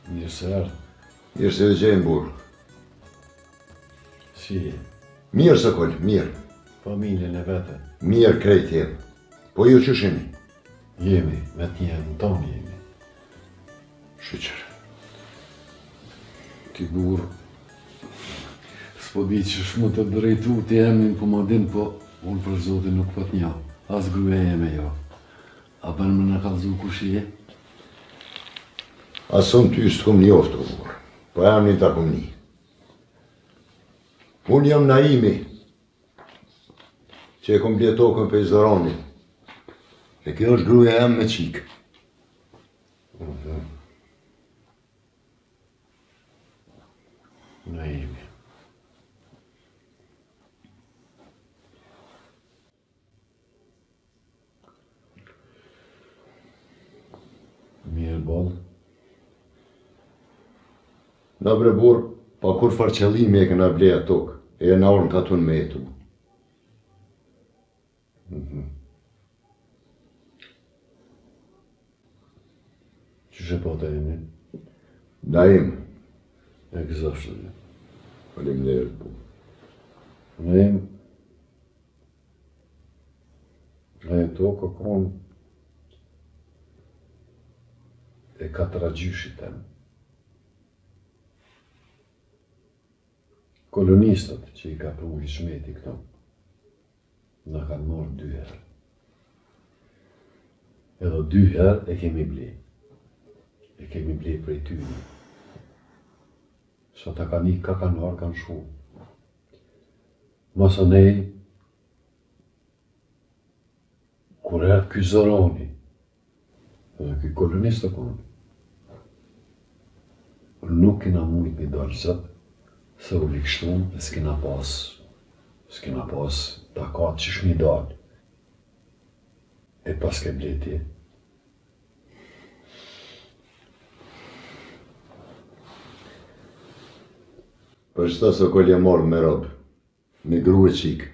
Mirë se ardhë. Mirë se gjenë burë. Si e? Mirë se kollë, mirë. Familjen e vete. Mirë krejt jemë. Po ju që shini? Jemi, me t'njën tonë jemi. Shqyqër. Ti burë, s'po di që shmu të drejtu t'i emnin po më din, po unë për Zotin nuk po t'nja. As gruja jeme jo. A bën më në kalzu kush je? Asën ty s'kom njoftë, o burë. Po emnin t'a kom një. Unë jam Naimi, që e kom bje tokën për i Zorani. E kjo është gruja jam me qikë. Naimi. Mirë bolë. Na bre burë, pa kur farqëllimi e këna bleja tokë, e na orën ka tunë me jetu. Qyshe po të jemi? Naim, E këzashtë dhe. faleminderit burë. Naim, e tokë konë e katëra gjyshit temë. Kolonistët që i ka pru i shmeti këto, në kanë morë 2 herë. Edhe 2 herë e kemi ble. E kemi ble prej tyri. Sa ta ka një kakanar kanë shu. Masa nej, kur erë ky Zorani, edhe ky kolonist të konë, nuk kina mujt një dalë zëtë, se u likështum e s'kina pas takat që shmi dalë. E pas ke bleti. Për shta se kollë e marrë me robë, me gru e qikë.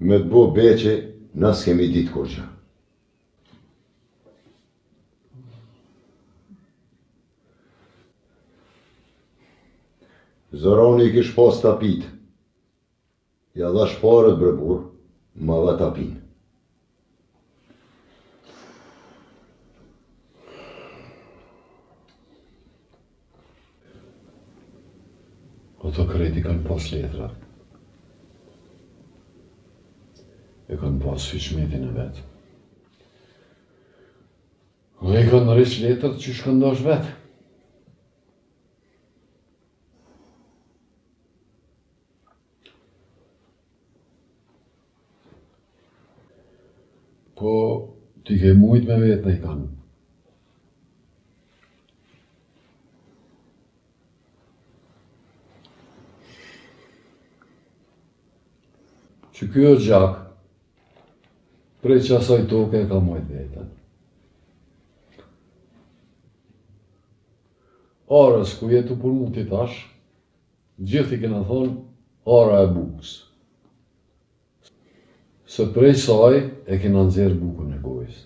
Me të bo beqe, na s'kemi ditë kur që. Zorani i kish pas tapit. Ja dha shparët bre burë, ma dha tapin. Ato kreti kanë pas letra. E kanë pas fiqmetin e vetë. Dhe i kanë rrish letrat që shkën dash vetë. Po, ti ke mujt me vetë në i kanë. që ky o gjak, prej që asaj toke e ka mojt vetën. Arës ku jetu punu ti tash, gjithi kena thonë ara e bukës. Se prej saj e kena nxjerr bukën e gojës.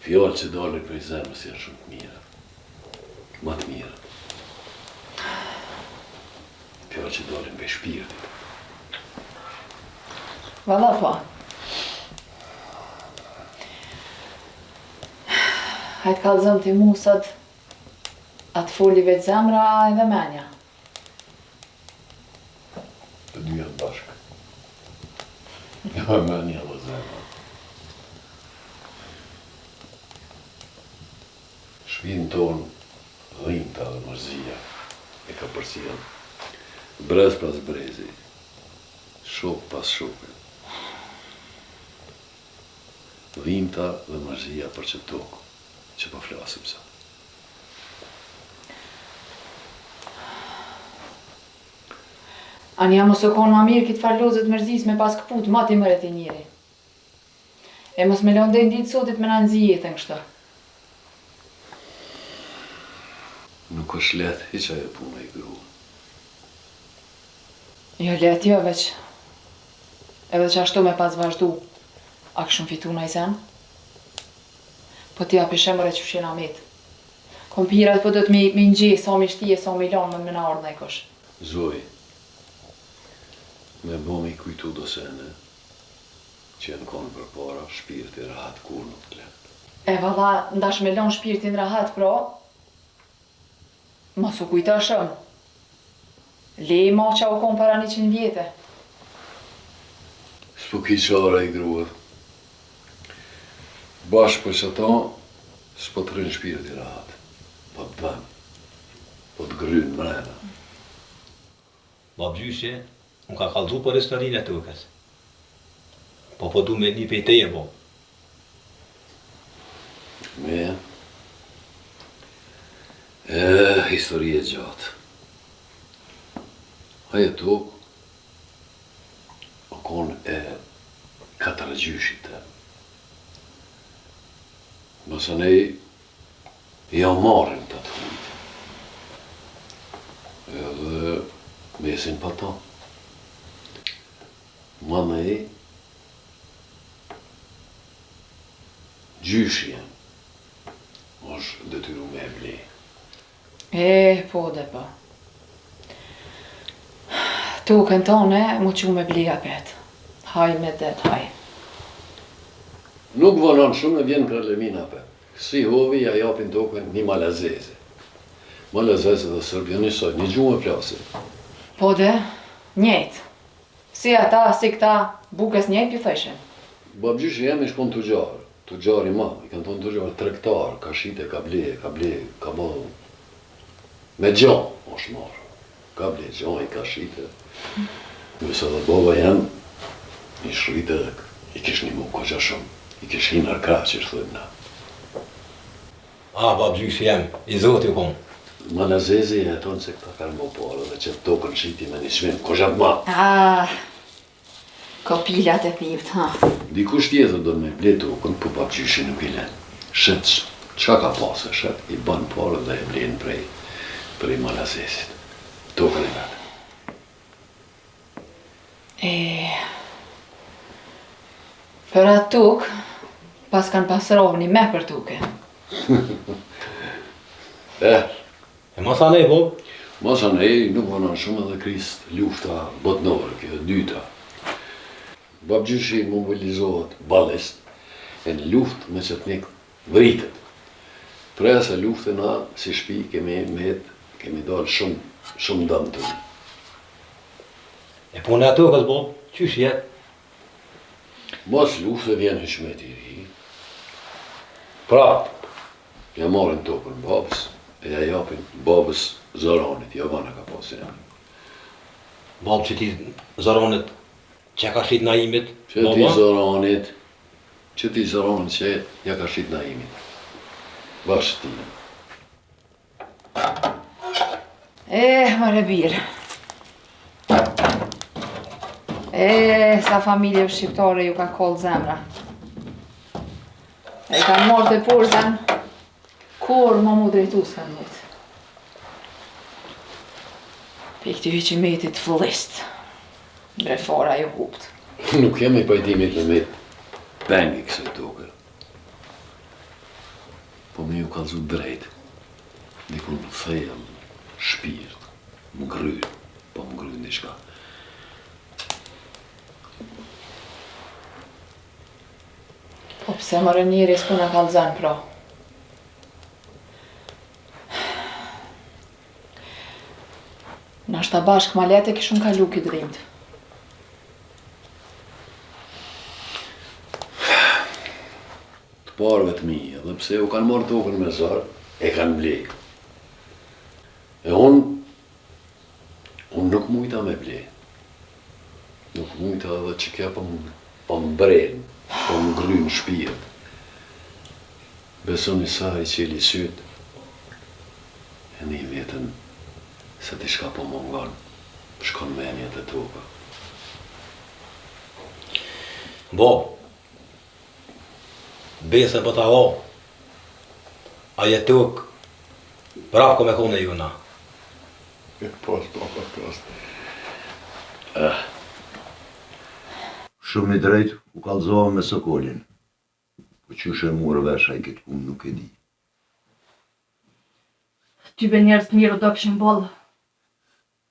Fjallë që dalë prej zemrës janë shumë të mira. Ma të mira. Fjallë që dalë prej shpirtit. Valla po. Hajtë kallëzëm t'i mu sot atë foli vetë zemra edhe menja. Të dyja bashkë. Ja menja dhe zemra. Shpinë tonë, dhimbta dhe mërzia e ka përcjell. Brez pas brezi, shok pas shoke. Dhimbta dhe mërzia për që tokë, që po flasim sa. Anja mos o konë ma mirë këtë farlozët mërzis me pas këput, ma ti mërët i njëri. E mos me lënë dhe ditë sotit me në nëzi jetën kështë. Nuk është letë hiq ajo puna i grua. Jo letë jo veç. Edhe që ashtu me pas vazhdu, a këshëm fitu në i sen? Po ti api shemër e që shena metë. Kompirat po do të me ngje, sa mi shtije, sa mi lanë me në ardhë në i kosh. Zoj, me bo me i kujtu do sene, që janë konë për para, shpirti rahat kur nuk të letë. E valla, ndash me lanë shpirtin rahat pra, mos u kujta shumë. Le ma qa u konë para 100 vjete. S'po ki qara i grua. Bashkë për që ta, s'po të rënë shpirti rahat. Po të dëmë. Po të grynë mrena. Babgjyshe, unë ka kallëzu për historinë e tukës. Po du me një pejteje bo. Me, histori e gjatë. Aje tokë, o konë e 4 gjyshit e. Nëse nej, ja marrim të të hujtë. Edhe mesin pa ta. Ma nej, gjyshjen, është detyru me e blej. Po dhe po. Tokën tone, mu që me bleja petë. Haj me det, haj. Nuk vonon shumë e vjen kralemin apë. Si hovi ja japin tokën një malazeze. Më lezese dhe Serbia njësoj, një gjuhë e plasi. Po dhe, njëjtë. Si ata, si këta, bukës njëjtë ju thëshin. Babgjyshi jemi shkon tugjar i madh, i kanë thonë tugjar tregtar, ka shite, ka ble, ka bëllë. Me gjanë është marrë, ka ble gjanë, i ka shite. Nëse dhe baba jam, i shrite dhe i kish një mu koqa shumë, i kish hinë arka që është thujmë na. Babgjyshi jem, i zoti u konë. Ma në zezi e tonë se këta kanë më parë dhe që të tokën shiti me një shvim, koqa ma. Kopilat e thivt, ha. Dikush tjetër do me ble tokën, po babgjyshi nuk i len. Shet, qa ka pasë, shet, i banë parë dhe e blenë prej Malazesit. Tokën e vetë. Për atë tukë, pas kanë pasërovni me për tuke. E mos anej, Bob? Mos anej, nuk vënon shumë edhe krist lufta botnore, kjo e dyta. Babgjyshi mobilizohet balist, e në luft me që të nekë vritet. Preja se lufte na, si shpi, kemi dalë shumë dëmë të një. E punë e tukës, Bob, qysh jetë? Mos lufte vjen hëshmet i ri. Prap, ja marrin tokën babës, e ja japin babës Zoranit, Jovana ka pasë janë. Bob që ti Zoranit, që ka shit Naimit? Që ti Zoranit që ja ka shit Naimit. Bashkë ti. Mare birë. Sa familje shqiptare ju ka kollë zemra. E kanë morë të purzën, kur më mu drejtu s'kanë mujtë. Për këti hyqimetit fëllist, drefora ju huptë. Nuk jemi pajtimit me me pengi kësë toke. Po me ju kalzu drejt. Dikun më thejëm, shpirt, më ngrynë, po më ngrynë një shka. Po pse më rënjeri s'ku në kalzan, pra? Nashta bashkë ma lete kishun kalu këtë dhimt. Të parëve të mi, edhe pse u kanë marrë tokën me zarë, e kanë blejë. E unë nuk mujta me blejë. Nuk mujta edhe që kja po më brenë, po më ngrynë shpirt. Beson i saj qeli sytë, e një vjetën se ti shka po më ngon, shkon menjet e toka. Bob, besën për ta ho, a jetuk, prap ko me kone juna. Pas. Shumë i drejt u kallzova me Sokolin, po qyshe murë vesh ai këtë punë nuk e di. Ty be njerës mirë do këshin bollë,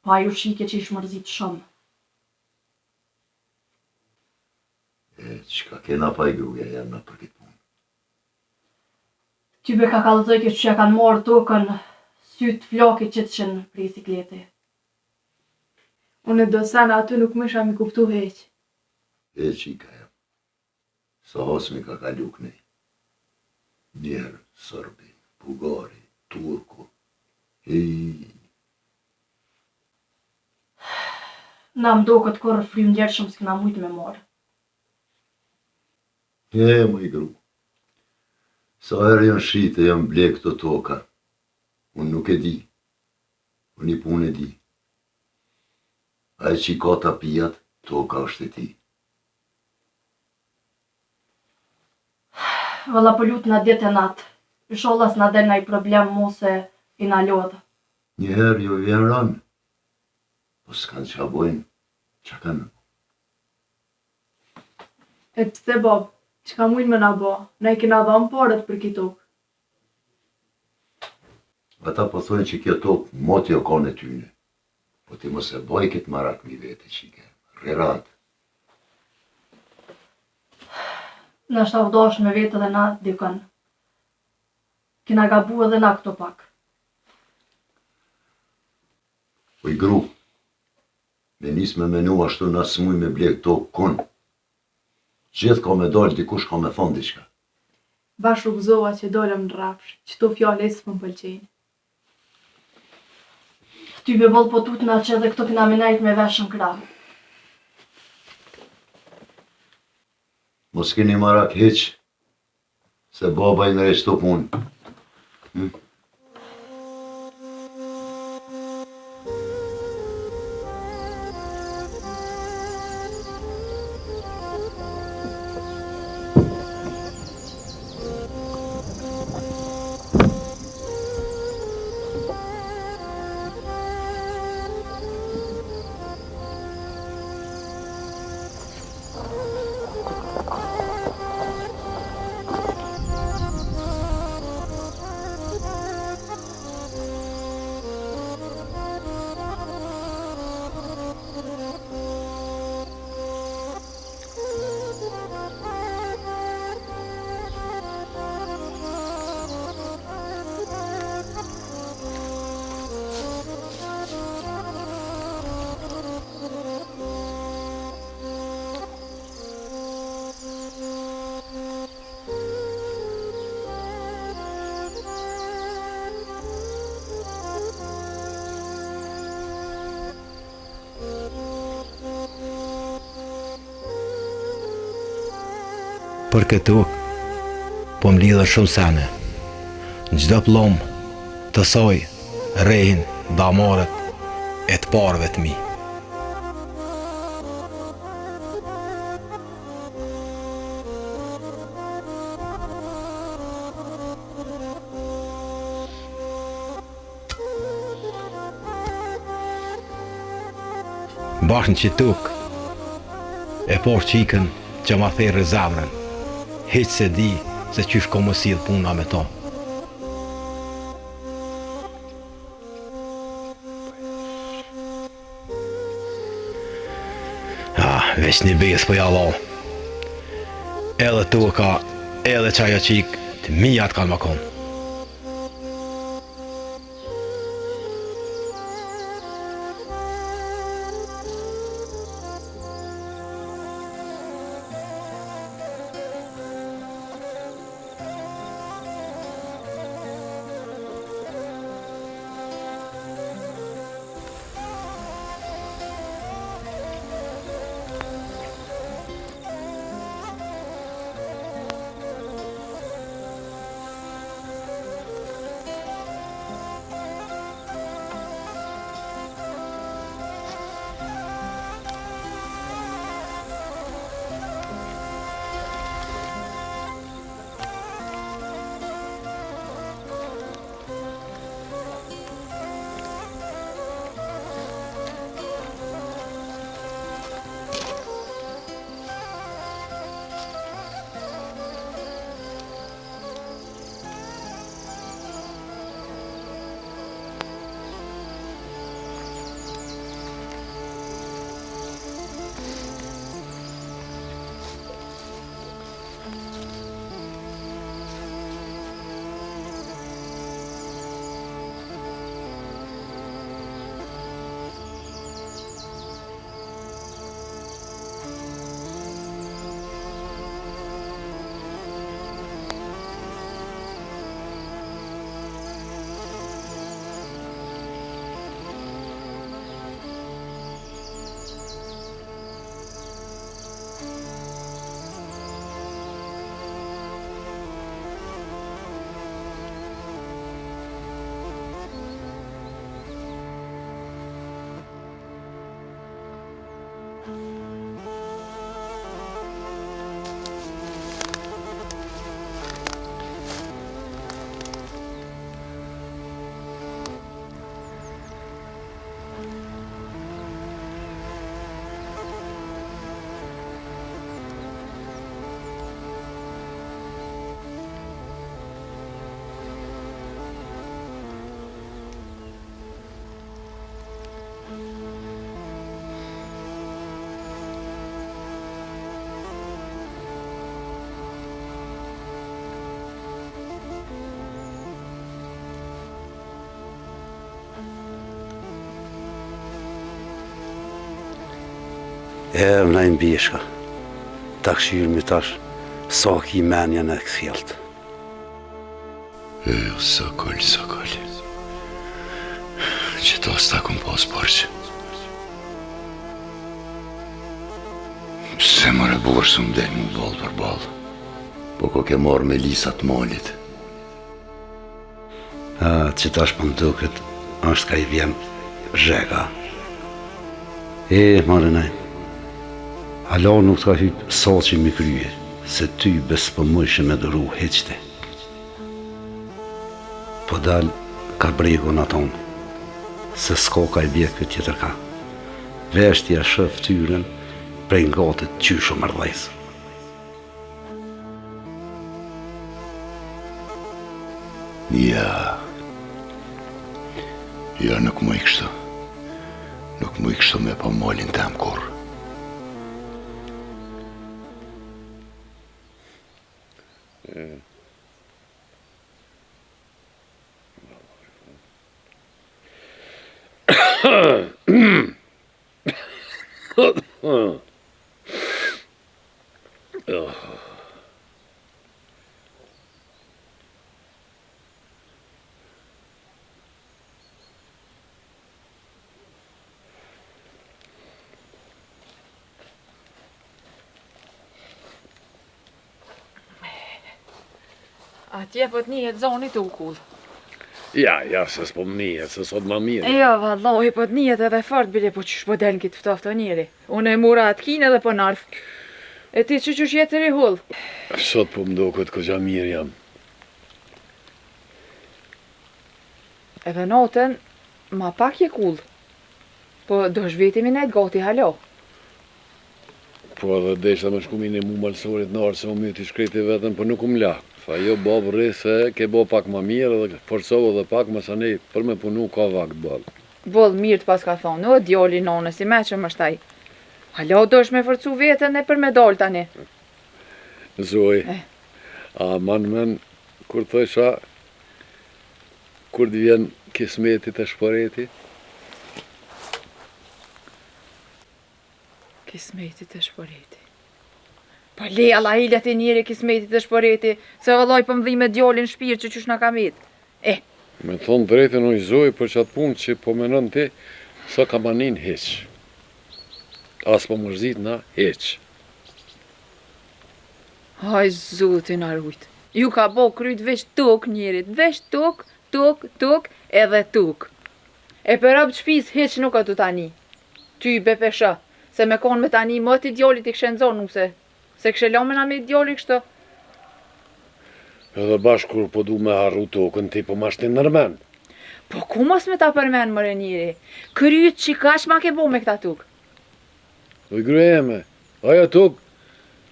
pa ju shike që ish mërzit shumë. Qka kena pa i gruja janë për këtë punë. Ty be ka kallëzoj që ja kanë morë tokën sytë flokit që të qenë prej sikleti. Unë do sana aty nuk më isha mi kuptu heq. Qika jam. Sa hosmi ka kalu kënej. Njerë, Sërbin, Bugari, Turku. Na mdo këtë korë frim njerë shumë s'kina mujtë me morë. Më i gru. Sa herë janë shite, janë ble këto toka. Unë nuk e di. Unë i punë e di. Ai që i ka tapijat, toka është e ti. Vëlla po lutë na ditë e natë. Pishollas na del na i problem mu se i na lodhë. Njëherë jo vjen rënë. Po s'kanë qa bojnë, qa kanë. E pse, Bob, që ka mujnë me na bo, na i kena dhëmë porët për ki tokë. Ata po thonë që kjo tokë moti o kone tyne. Po ti mos e boj këtë marak mi vete qike. Rrerat. Nashta vdosh me vetë dhe na dikën. Kena gabu edhe na këto pak. Po i gru, me nis me menu ashtu na s'muj me ble këto kun. Gjithë ka me dalë, dikush ka me thonë diçka. Bashkë u gëzova që dolëm në rrapsh, që to fjale s'po më pëlqejnë. Ty be boll po tutna që edhe këto kina minajt me veshën krah. Mos keni marak hiq, se baba i nërejt të punë. Për këtu, po m'lidhe shumë sene. Në gjdo plom të soj, rehin, damarët e të parëve të mi. Bashën që tuk, e por qikën që ma therë zemrën. Heq se di se qysh ko më sidh puna me to. Veç një bes për jalo. Edhe tu ka, edhe qaja qik, të mijat kanë më konë. Na i mbjeshka, ta këshirë mi tash, sa ki menja në këthjelt. Sokol. Që ta s'ta kom pas parqë. Se mëre borë së më del mu balë për balë. Po ko ke marrë me lisat malit. Që tash për më duket, është ka i vjem zhega. Marinaj, hala nuk t'ka hypë sa që mi krye, se ty bes për mëjshë me dëru heqte. Po dal ka bregu në tonë, se s'ka ka i bje këtë tjetër ka. Veshtja shëf tyren prej ngatit qysho mërdhejsë. Ja, nuk më i kështu. Nuk më i kështu me pa malin tem kur. Atje po t'nihet zoni tu kull. Ja, se s'po më njehet, se sot ma mirë. Jo, vallahi po t'nihet edhe fort bile po qysh po delin kitë ftofto njeri. Unë e mura atë kinë edhe po narf. E ti që qysh jetër i hull? Sot po më do këtë këgja mirë jam. Edhe natën, ma pak je kull. Po do shvetimi nejt gati halo. Po edhe desha me shkumin e mu malsorit në arë se më mjë t'i shkreti vetën, po nuk më lakë. Tha jo babë rri se ke bo pak ma mirë dhe forcovo dhe pak më sa nej për me punu ka vakt balë. Boll mirë t'pas ka thonë, o djali none si me që më shtaj. Halo do është me forcu vetën e për me dal tani. Zoj, a men, kur thësha, kur t'vjen kismetit e shporeti? Kismetit e shporeti. Pa le Allah ilet e njeri kismetit e shporeti, se vëllaj për mdhi me djallin shpirë që qysh na ka mit. Me thonë drejtën o i zoj për qatë punë që po menon ti, sa ka manin heq. As po mërzit na heq. Haj zotin arujt. Ju ka bo kryt veç tuk njerit, veç tuk, edhe tuk. E për rëbë shpis heq nuk ka të tani. Ty be pesha, se me konë me tani më ti djallit i kshenzon nuse. Se kështë lomena me djalli kështë. Edhe bashkë kur po du me harru tokën, ti po ma shtin nërmen. Po ku mos me ta përmen mëre njeri? Kryt që kash ma ke bo me këta tuk? Dhe grujeme, aja tokë,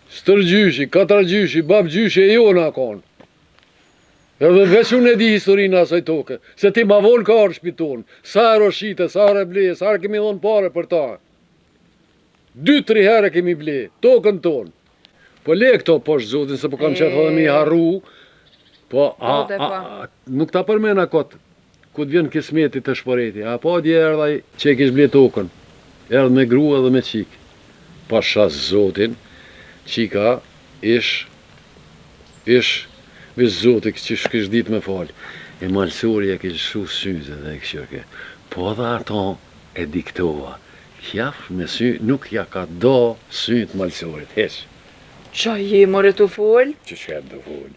stër gjyshi, katër gjyshi, bab gjyshi e jo në akon. Edhe veç unë e di historinë asaj toke, se ti ma vonë ka arë shpiton, sa e roshite, sa e bleje, sa e kemi dhonë pare për ta. 2-3 herë kemi ble, tokën tonë. Po le këto poshtë zotin, se po kam qetë edhe mi harru, po nuk ta përmena kotë, ku t'vjen kismetit të shporeti, a po dje erdhaj që e kish ble tokën, erdh me grua dhe me qik. Pa shas zotin, qika ish, vis zotit që shkish dit me falë. E malsori e kish shu syze dhe e këshirke, po dhe ato e diktova. Kjaf me sy, nuk ja ka do syt malsorit, heq. Qa je more të fol? Që shem të fol?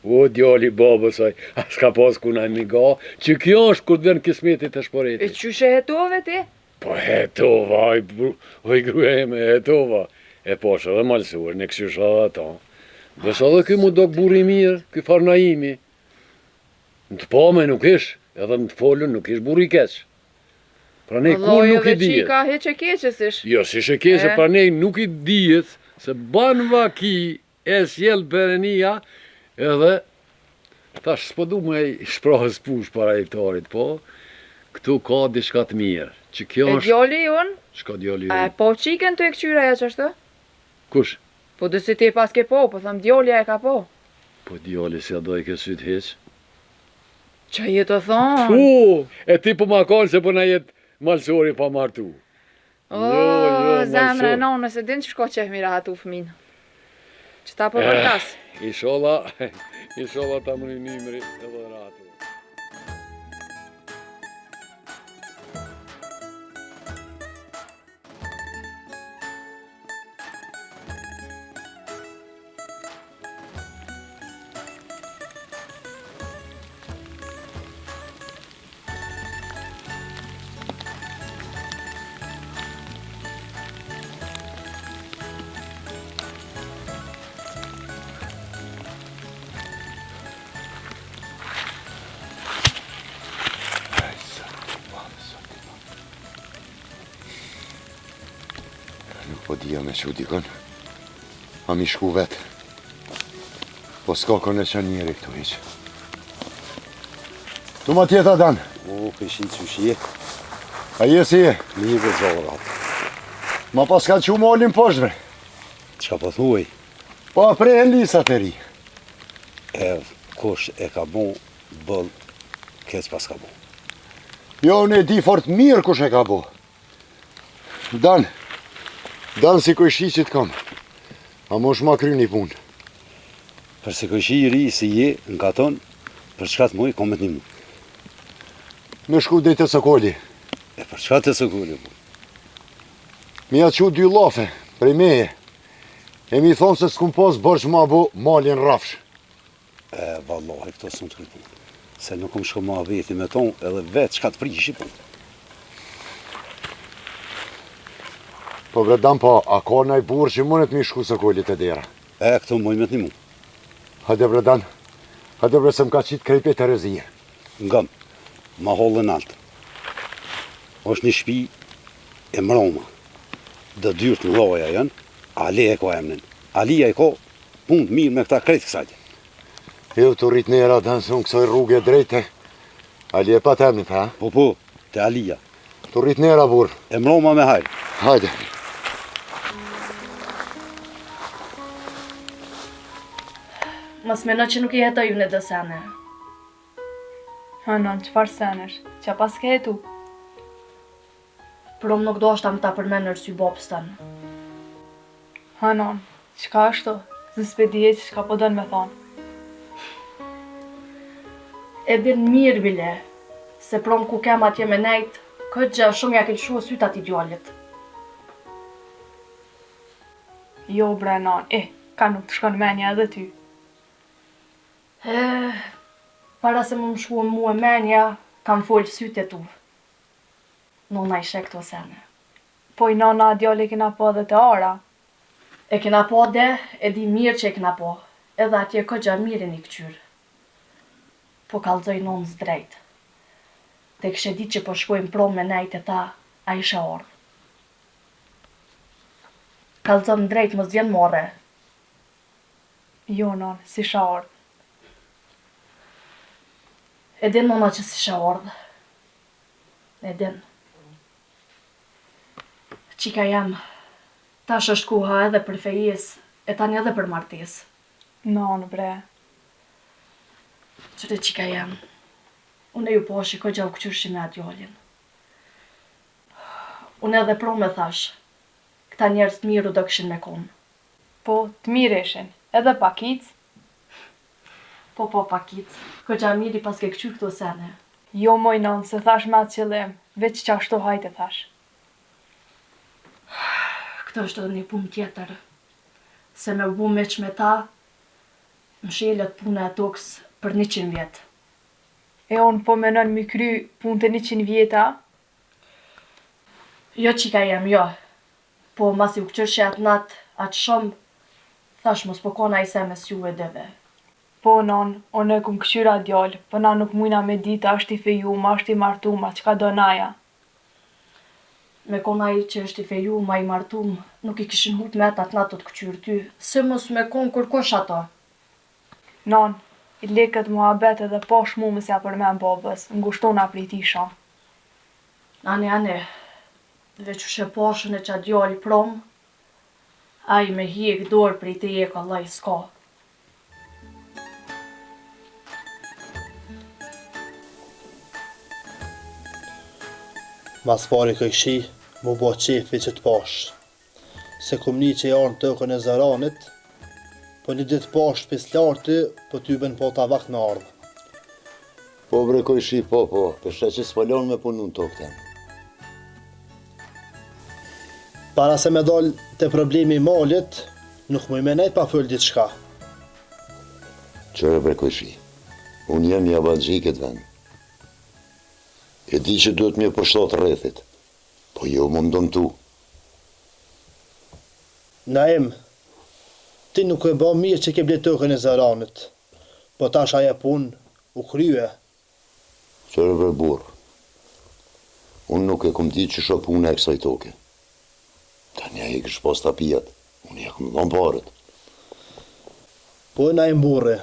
O, djali babës aj, as ka pas kuna një ga, që kjo është kur t'vjen kismetit e shporeti. E qyshe hetove ti? Po hetova, oj grujeme, hetova. E posh edhe malsor, në këshysh edhe ata. Dhe sa dhe ky mu do këburi mirë, ky farnaimi. Në të pame nuk ish, edhe në të folën nuk ish buri keq. Pra nej kur nuk i dijet. Qika heq e keqës ish. Jo, si shë keqë, pra nej nuk i dijet, se ban vaki e sjell Perenia, edhe tash s'po du me shprahës push para hektarit, po këtu ka diçka të mirë. Që kjo është... E djali unë? Shka djali unë? Po qiken të e këqyra e qashtë? Kush? Po dësi ti pas ke po thëm djali e ka po. Po djali si a doj ke syt heq? Qa jetë të thonë? E ti po ma konë se po na jetë malsori pa martu. Zemra e nonës e din që shko që e mira hatu fëmin. Që ta po përtas. Inshallah ta më një nimri edhe ratu. Nuk po dhja me që dikon, a mi shku vetë. Po s'ka kone që njeri këtu hiqë. Tu ma tjeta dan. O, këshin që shje. A je si je? Mirë dhe zorat. Ma pas ka që molin poshtre. Qa po thuaj? Po apre e lisat e ri. Kush e ka bo, bëll, kes pas ka bo. Jo, unë e di fort mirë kush e ka bo. Dan si koj shi që t'kam. A mosh ma kry një punë. Për se këshi i ri si je, nga ton, për çka të muj, komet një mu. Me shku dhe të Sokoli. E për çka të Sokoli, mu? Mi a që dy lafe, prej meje. E mi thonë se s'kum pas bërsh ma bo malin rafsh. Vallahi, këto s'un të këtu. Se nuk kom shko ma veti me ton, edhe vetë çka të prishi, po. Po vredan pa, a ka naj burë që mënet mi shku Sokoli të dera? Këto muj me të një mu. Hajde vredan, hajde bre se m'ka qitë krejpe të rezije. Ngëm, ma hollën altë. Është një shpi e mroma. Dë dyrt në loja janë, Ali e ka emnin. Alia e ka punë mirë me këta krejtë kësajtë. Jo të rrit nera danë se unë kësoj rrugë e drejte. Ali e pa të emnit, ha? Po, te Alia. Të rrit nera burë. E mroma me hajrë. Hajde. Mas meno që nuk i jetoj unë e dësene. Hanon, qëfar senesh? Qa pas ke jetu? Prom nuk do ashtam ta përmenër sy bopës tanë. Hanon, qka ashtu? Zë dije që qka po dënë me thonë. E din mirë bile, se prom ku kem atje me nejt, këtë gjë shumë ja ke shua syt ati djallit. Jo, bre, non, ka nuk të shkon menja edhe ty. Para se më shkua mu e menja, kam folë syt e tu. Nona i shek të sene. Po i nona djalli kena po dhe të ara. E kena po dhe, e di mirë që e kena po, edhe atje këgja mirë një këqyrë. Po kalzoj nonës drejt. Te kështë di që po shkojmë prom me nejt e ta, a isha ardhë. Kalzon drejt mos vjen more. Jo, non, si sha ardhë. E din nona që si sha ardhë. E din. Qika jam, tash është kuha edhe për fejis, e tani edhe për martes. Non, bre. Qëre qika jam, unë e ju po shiko gjau këqyrshi me atë djallin. Unë edhe pro me thash, këta njerës të miru do këshin me konë. Po, të mirë ishin, edhe pakic? Po, pakic, këgja miri pas ke këqyr këto sene. Jo, moj non, se thash me atë qëllim, veç që ashtu hajte thash. Këtë është edhe një punë tjetër, se me bu meq me ta, më shelet punë e toks për 100 vjetë. E unë po menon mi kry punë të 100 vjeta? Jo qika jem, jo. Po mas i u këqyrshi atë natë, atë shumë, thash mos po kona i se mes ju e deve. Po non, unë e kum këqyra djallë, po na nuk mujna me ditë ashtë i fejum, ashtë i martum, a qka do naja. Me kona i që është i fejum, a i martum, nuk i kishin hut me atë natë të këqyrë ty, se mos me konë kërkosh ato. Non, i lekët muhabet edhe po shmu mësja për me babës, ngushtona prej ti shon. Ane, veç u sheposhën e qa djallë prom, a i me hjek dorë prej te jeka laj s'ka. Mas pari këshi, mu bo qefi që t'pash. Se kum një që jarë në tokën e Zaranit, po një ditë pash pis lartë, po ty ben po ta vakt në ardhë. Po bre kojshi, po, përshë që s'palon me punu në tokë temë. Para se me dal të problemi i malit, nuk mu i menajt pa fëll ditë shka. Qërë bre kojshi, unë jam një abanxhi këtë vend. E di që duhet mjë përshtot rrethit, po jo më ndontu. Naim, ti nuk e ba mirë që ke ble tokën e Zaranit, po tash aja pun u krye. Qërë bre burë, unë nuk e kom di që shë punë e kësaj toke. Ta një e kësh pas tapijat, unë e kom dhon parët. Po Naim burre,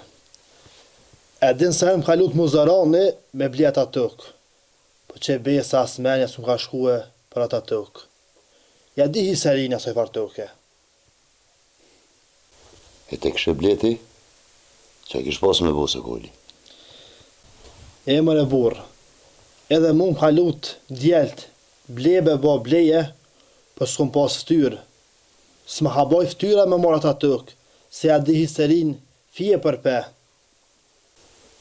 e din se më kalut mu Zarani me ble ata tokë, po që besa asmenja s'm ka shkue për ata tokë. Ja di hiserin asoj far toke. E te kështë bleti, që e kësh pas me bo se koli. E mëre burë, edhe mu më kalut djelt, blebe ba bleje, për s'kom pas ftyrë. S'ma haboj ftyra me mora ta tokë, se ja di hiserin fije për pe.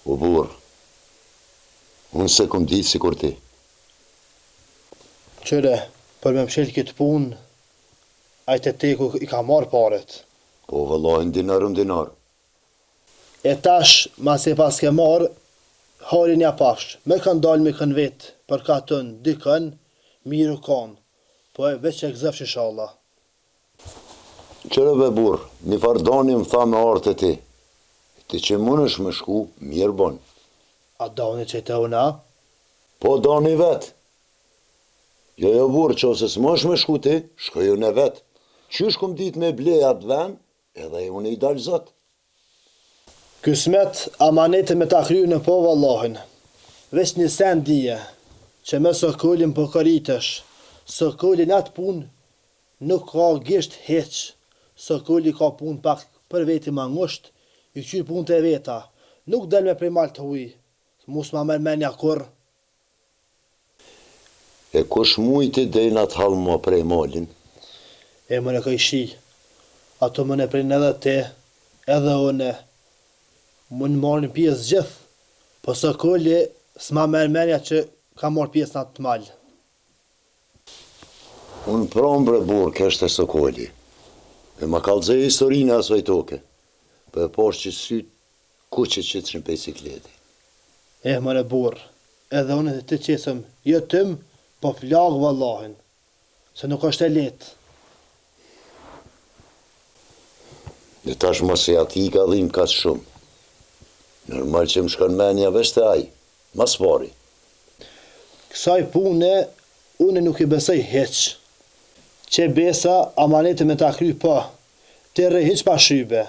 O burë, unë se kom ditë si kur ti. Qëre, për me mshel këtë punë, ajte teku i ka marë paret. Po vëllohin dinar. E tash, mas e pas ke marë, harin ja pash, me kanë dalë me kën vetë, për ka tënë, dikën, miru kanë, po e veç që e këzëfsh inshallah. Qërë be burë, një fardani më tha me artë e ti. Ti që mund është me shku, mirë bon. A dani që të una? Po dani vetë. Jo burë, që ose s'ma është me shku ti, shkoju në vetë. Qysh kom dit me ble atë ven, edhe unë i dalë zëtë. Kësmet amanete me ta kryu në po vallahin. Veç një sen dije, që me sokollin po këritësh, sokollin atë pun nuk ka gisht heq, sokolli ka pun pak për veti ma ngusht, i qyrë pun të veta, nuk del me prej mal të huj, mus ma mërmenja kur. E kush mujti dhejnë atë halë mua prej malin? E më në këjshi, ato më në prej në edhe te, edhe une, më në marrin pjesë gjithë, po sokolli s'ma mërmenja që ka marrë pjesë në atë malë. Unë pram bre burë kështë e sokolli, e ma kalzej historinë asoj toke, për e poshë që sytë kuqe që të shën sikleti. Më në burë, edhe unë të qesëm, jo tëm, po flagë vallahin, se nuk është e letë. Dhe tash mos e ati ka dhim ka shumë. Normal që më shkon menja veç të aj, mas pari. Kësaj pune, unë nuk i besoj heq. Që besa, amanete me ta kry pa, të rrej heq pa shybe.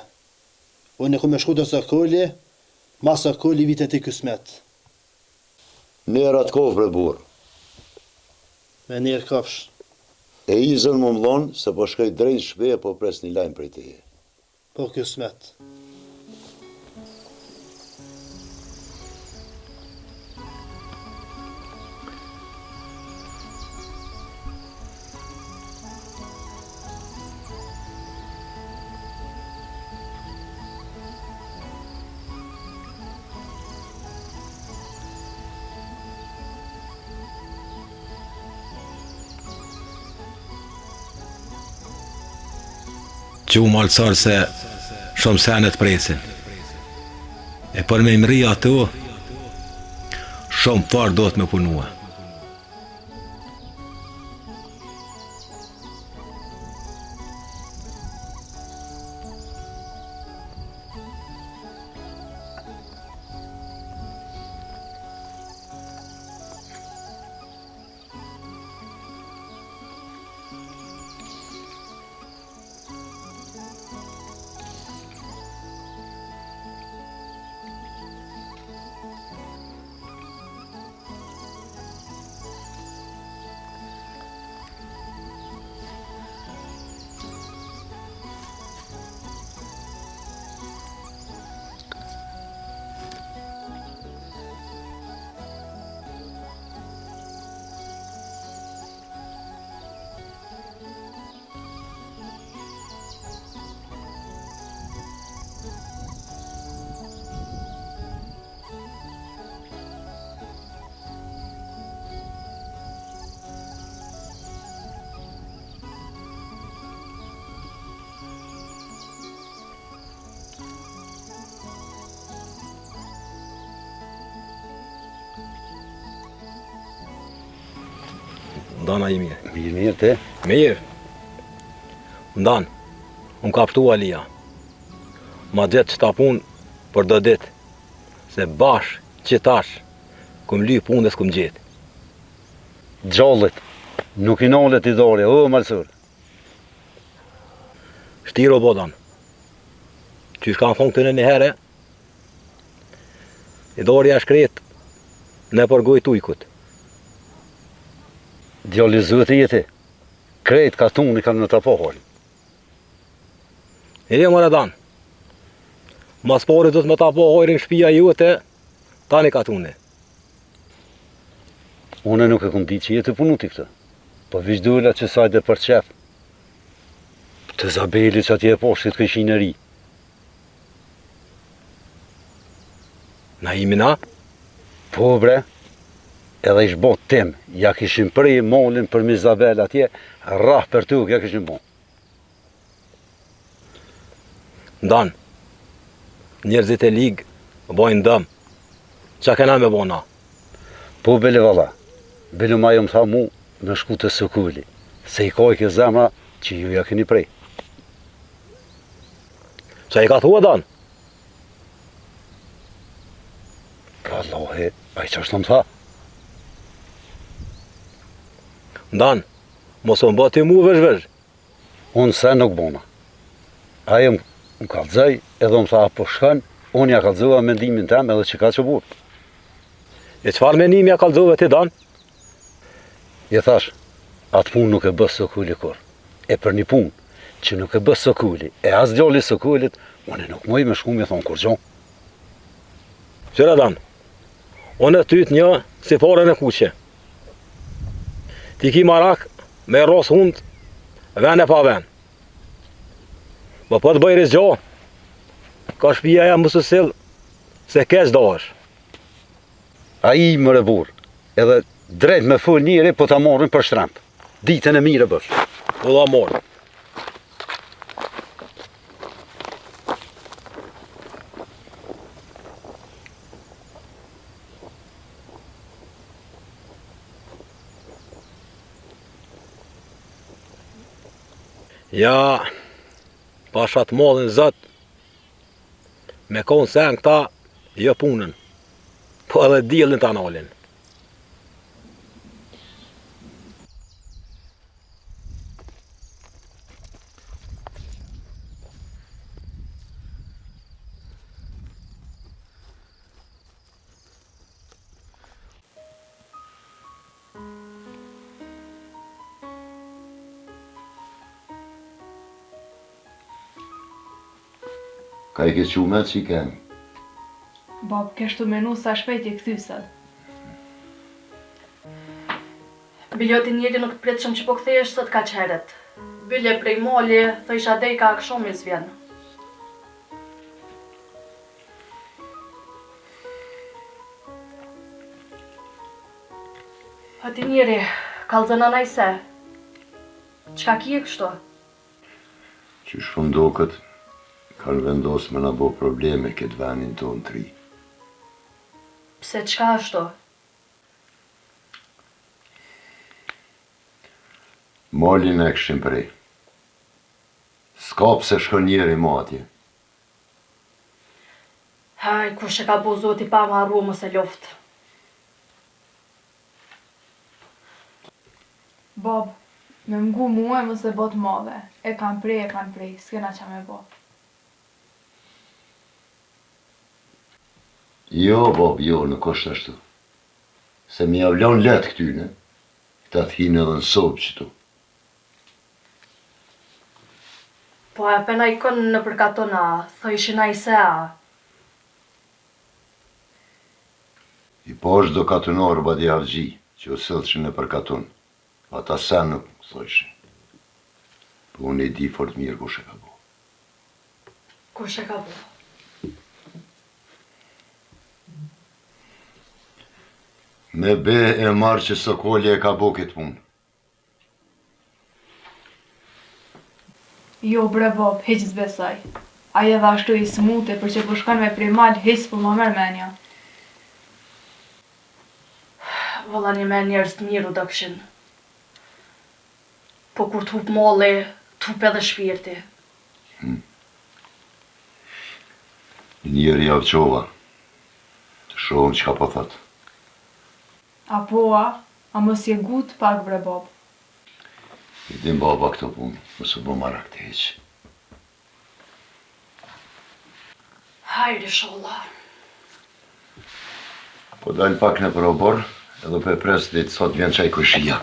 Unë ku me shku të sokolli, ma sokolli vitet i kësmet. Njerë atë kovë bre burë. Me njerë kafsh. E izën më mlonë, se po shkaj drejt shpe, po pres një lajmë prej teje. Po kësmet. Që u malësar se shumë senet presin. E për me imri ato, shumë farë do të me punua. Ndana i mirë. Mirë, te. Mirë. Ndan, unë ka pështu Alia. Ma gjetë që ta punë për do ditë, se bashkë që tash, këm ly punë dhe s'këm gjetë. Gjallit, nuk i nollet i dorja, o malsur. Shtiro bodan. Qysh kanë thonë këtë në një herë, i dorja shkretë në përgoj tujkut. Djalli zëti jeti, krejt ka tuni kanë në të pohol. Mërë dan, mas pari do të më ta pohojrin shpia jote, tani ka tuni. Une nuk e kom di që jetë punuti këtë, po vishdulla që sajde për qef. Të Zabeli që atje e poshtit këshin e ri. Na imi na? Po bre, edhe ish bot tim, ja kishim prej molin për mi Zabel atje, rrah për tuk, ja kishim bon. Ndan, njerëzit e ligë bojnë dëm, që kena me bona? Po bele valla, bele ma jom tha mu në shku të Sokuli, se i koj ke zemra që ju ja keni prej. Që i ka thua dan? Ka lohe, a i që është në më tha? Ndan, mos më bëti mu vesh. Unë se nuk bona. Ajo më kalzaj edhe më tha po shkën, unë ja kalzova mendimin tem edhe që ka që burë. E qëfar menimi ja kalzove ti dan? Je thash, atë punë nuk e bës Sokuli kur. E për një punë që nuk e bës Sokuli, e as djalli Sokulit, unë nuk moj me shku me thonë kur gjo. Qëra dan, unë e tyt një si fare në kuqe. Ti ki marak me ros hund, ven e pa ven. Po të bëjris gjo, ka shpia ja mësësil se keq do është. A i më rëbur, edhe drejt me full njëri po ta morën për shtramp. Ditën e mire bësh. Po da morë. Ja, pashat modhin zët, me konë sen këta, jo punën, po edhe djelin të analin. Ka i ke qumet që i kemi? Bab, kështu menu sa shpejt i këthysat. Biljoti njeri nuk prit shumë që po kthehesh sot kaq herët. Byle prej moli, thësha dej ka shumë i zvjen. Hati njeri, kallëzën anaj se. Qka kje kështu? Që shumë do këtë, kanë vendosë me në bo probleme këtë venin tonë të ri. Pse qka ashtu? Malin e këshim prej. S'ka pse shkon njeri ma atje. Haj, kush e ka bo zoti pa ma arru mos e luft. Bab, me mgu muaj mos e bot mave. E kanë prej, s'kena qa me bo. Jo, bab, jo, nuk është ashtu. Se mi avlon letë këtyne, këta t'hinë edhe në sobë qëtu. Po e pena i kënë në përkatona, thëshin a i se a. I po është do katunar badi avgji, që o sëllëshin në përkaton. Ata sen nuk thëshin. Po unë i di fort mirë kush e ka bo. Kush e ka bo? Me be e marë që Sokoli e ka bo këtë punë. Jo bre Bob, heq s'besaj. Aje dhe ashtu i smute për që po shkan me primal, heq s'po ma merr menja. Valla një me njerës të miru do këshin. Po kur t'hup molli, t'hup edhe shpirti. Njëri javë qova, të shohëm që ka po thot. Apo a mos je gut pak bre bab. I dim baba këto punë, mësë bo marak të heqë. Hajri sholla. Po dal pak në për obor, edhe pe pres ditë sot vjen qaj kushia.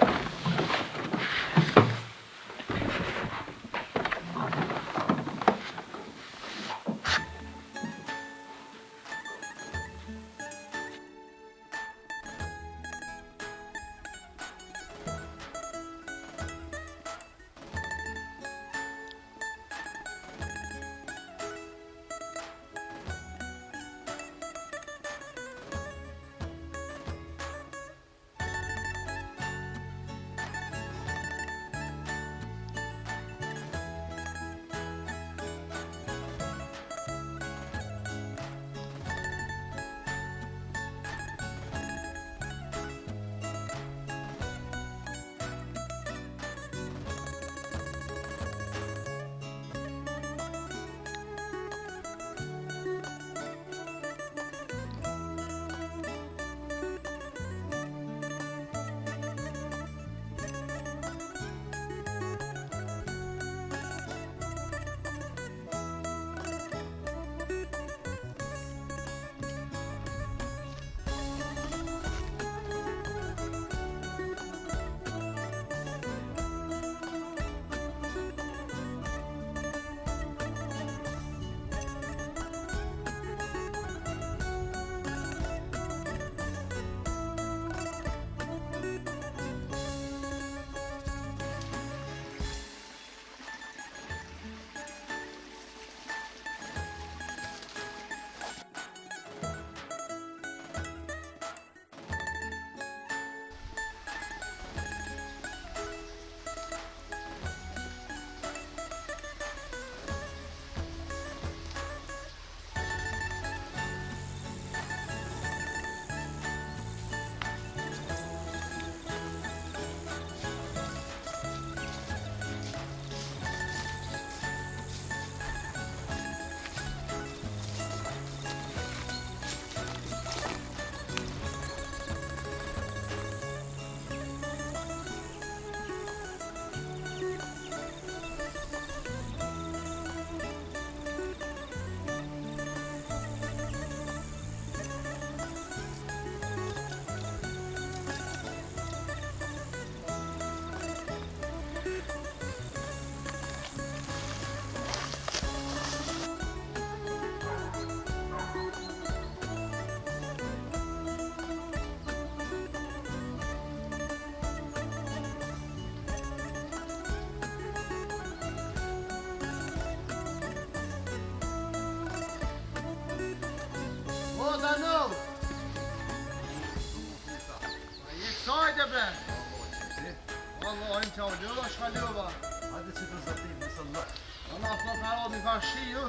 Vallahi çalıyor, şalıyor. Hadi çıkın satayım mesela. Allah Allah feradi karşıyı.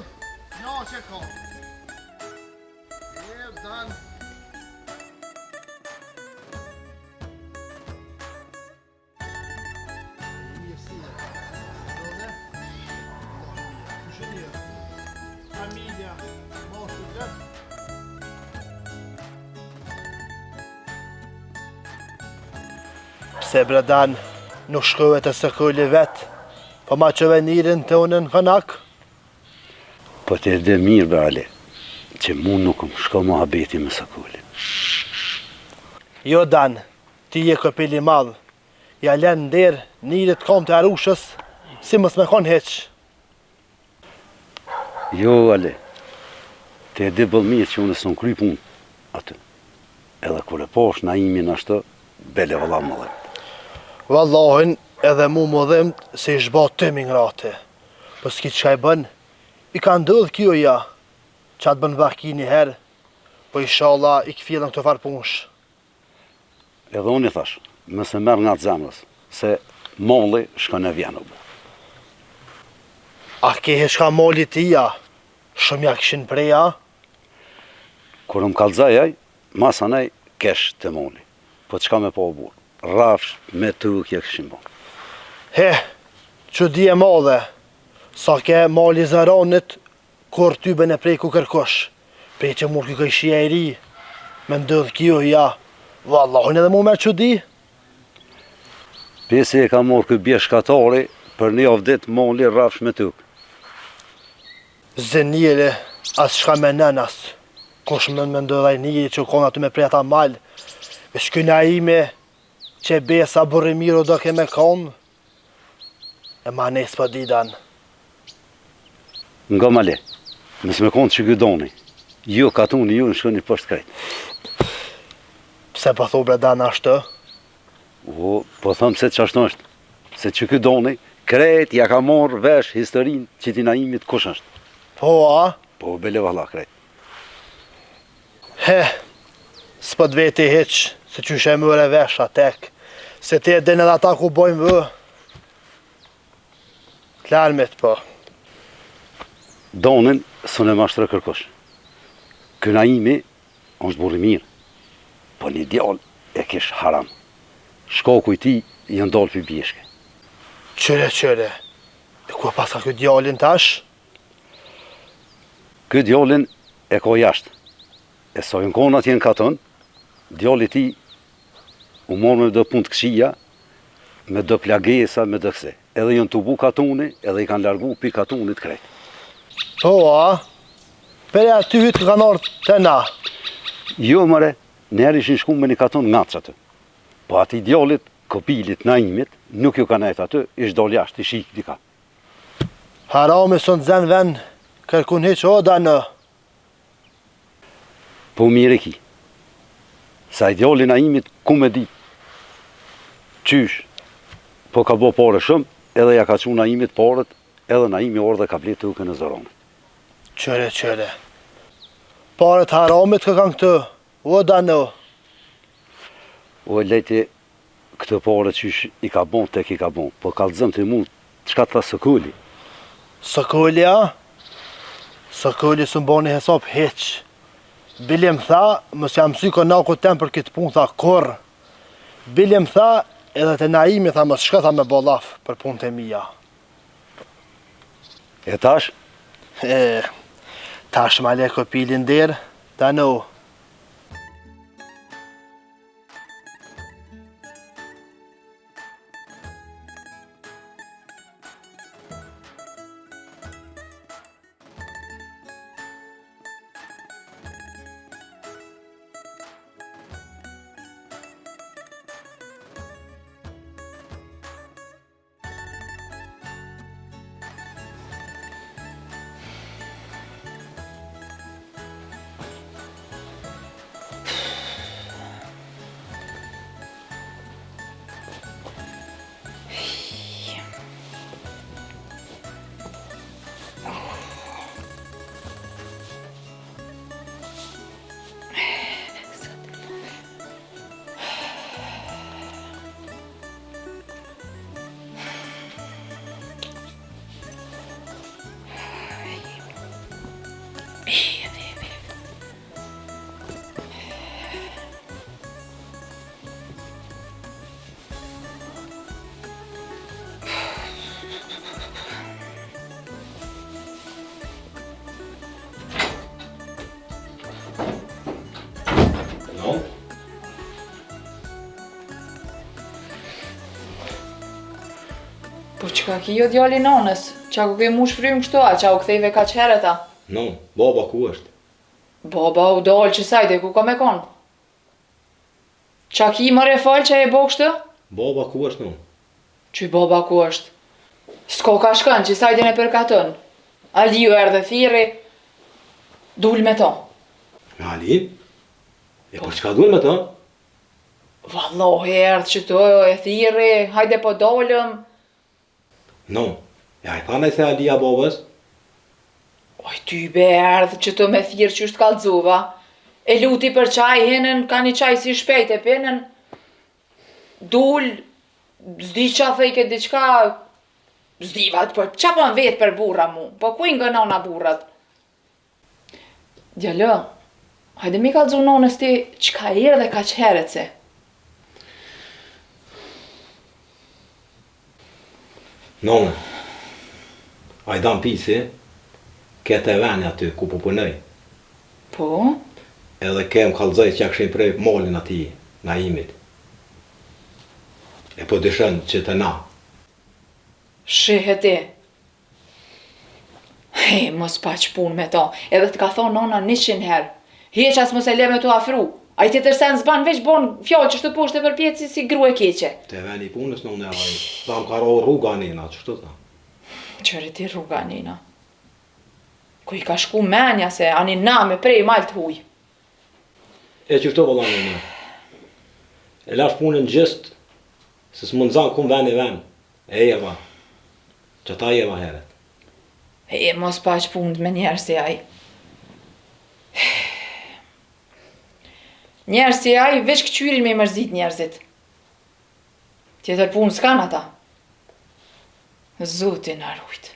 Ya çek al. Evden. Familja, måste Pse bredan nuk shkohet e sëkulli vetë, po ma qëve njërin të unën kënak? Po të edhe mirë, be Ale, që mu nuk më shko muhabeti me sëkulli. Jo, Dan, ti je këpili madhë, ja len nderë njërit kom të arushës, si mës me kon heq. Jo, Ale, të edhe bëllmirë që unë së në kry punë aty. Edhe kër e posh na imin ashtë, bele vëlla më dhe. Vallahin edhe mu më dhimt se i shbat të mingrate. Po s'ki që i bën, i ka ndodhë kjo ja, që atë bën vahki një herë, po inshallah i këfilën këtë farë punsh. Edhe unë i thash, mëse merë nga të zemrës, se molli shkon e vjen u bë. A ke shka molli tia, shumë ja këshin preja? Kur më kalzajaj, masanaj kesh të molli. Po qka me po burë, rafsh me të kje këshin bon. Që di e madhe, sa ke mali zaronit, kur tyben e prej ku kërkosh. Prej që mur kjo shia e ri, me ndodh kjo, ja, vallahun edhe mu me që di. Pesi e ka morë këtë bje shkatari, për një avdet mali rrafsh me tuk. Zenjeli, as shka me nënas, kush me ndodhaj njëri që kona të me prej ata mal, vesh këna ime, që besa burrimiro do ke me konë, e ma nes për didan. Nga male, nësë me konë që gëdoni, ju katuni ju në shkoni poshtë krejt. Pse po thu bre dan ashtë? O, po thëmë se që ashtë është, se që gëdoni, krejt ja ka morë vesh historin që ti naimit kush është. Po, a? Po, bele valla krejt. S'pët veti heq, se që shë mëre vesh atek, se ti e din edhe ata ku bojmë vë. Klarmit, po. Donin, së në mashtrë kërkosh. Këna imi, është burri mirë, po një djallë e kish haram. Shkoku i ti i ndalë për bjeshke. Qëre, e ku pasa këtë djallin tash? Këtë djallin e ka jashtë. E sa jën konat jenë katon, djalli ti u morë me do punë të këshia, me do plagesa, me do këse. Edhe jënë të bu katuni, edhe i kanë largu pi katunit krejt. Po, a? Pere aty hytë kanë orë të na. Jo, mëre, njerë ishin shku me një katon ngacë atë. Po ati djallit, kopilit, naimit, nuk ju ka nejtë atë, ish dal jashtë, i shik dika. Harami së në zën ven, kërkun heq o da në. Po mire ki, sa i djalli naimit ku me dit, qysh, po ka bo pare shumë, edhe ja ka që naimit paret, edhe naimi orë dhe ka blet të uke në zoronit. Qëre. Paret haramit kë kanë këtë, o da në. O e lejti këtë paret qysh i ka bon, tek i ka bon, po kalëzëm të mund, qka të tha sëkulli? Sëkulli, a? Sëkulli së mboni hesop heq. Bilim tha, mos jam sy ko naku tem për këtë punë, tha kur. Bilim tha, edhe të naimi tha, mos shka tha me bolaf për punë të mija. E tash? Tash ma le kopilin der, da në. Po qka ki jo djali nanës? Qa ku ke mu shfrym kështu a? Qa u kthejve ka qhereta? Non, baba ku është? Baba u dalë që sajde ku ka me konë? Qa ki mëre falë që e bo kështu? Baba ku është non? Që baba ku është? S'ko ka shkën që sajden e përkatën. Ali ju erdhe thiri, dull me to. Me Alin? E po qka dull me to? Vallohi erdhë që to e thiri, hajde po dolëm. Non, ja i thane se Alia babës? Oj, ty be erdhë që to me thirë që është kalzuva. E luti për qaj, hinën, ka një qaj si shpejt e pinën. Dull, zdi qa thejke diqka, zdivat, po qa po në vetë për burra mu, po ku i nga nona burrat? Djallë, hajde mi kalzu nonës ti, qka erë dhe ka qheret se? None, a i dam pisi, kete e veni aty ku po punoj. Po? Edhe kem kallëzoj që ja këshin prej malin ati, na imit. E po dishën që të na. Shihet e. He, mos pa që pun me ta, edhe të ka thonë nona 100 herë. Heqas mos e le me të afru. A i tjetër sen zban veç bon fjallë që shtë poshtë e për pjeci si gru e keqe. Te veni punës në unë e rajë. Tham ka ro rruga nina, që shtë ta? Qëri ti rruga nina. Ku i ka shku menja se ani na me prej mal të huj. E që shto vëllane në. E lash punën gjist, se s'mund zanë kum veni ven. E jeva. Që ta jeva heret. E, mos pa që punët me njerë si aj. Njerë si aj, veç këqyrin me i mërzit njerëzit. Tjetër punë s'kan ata. Zotin arrujt.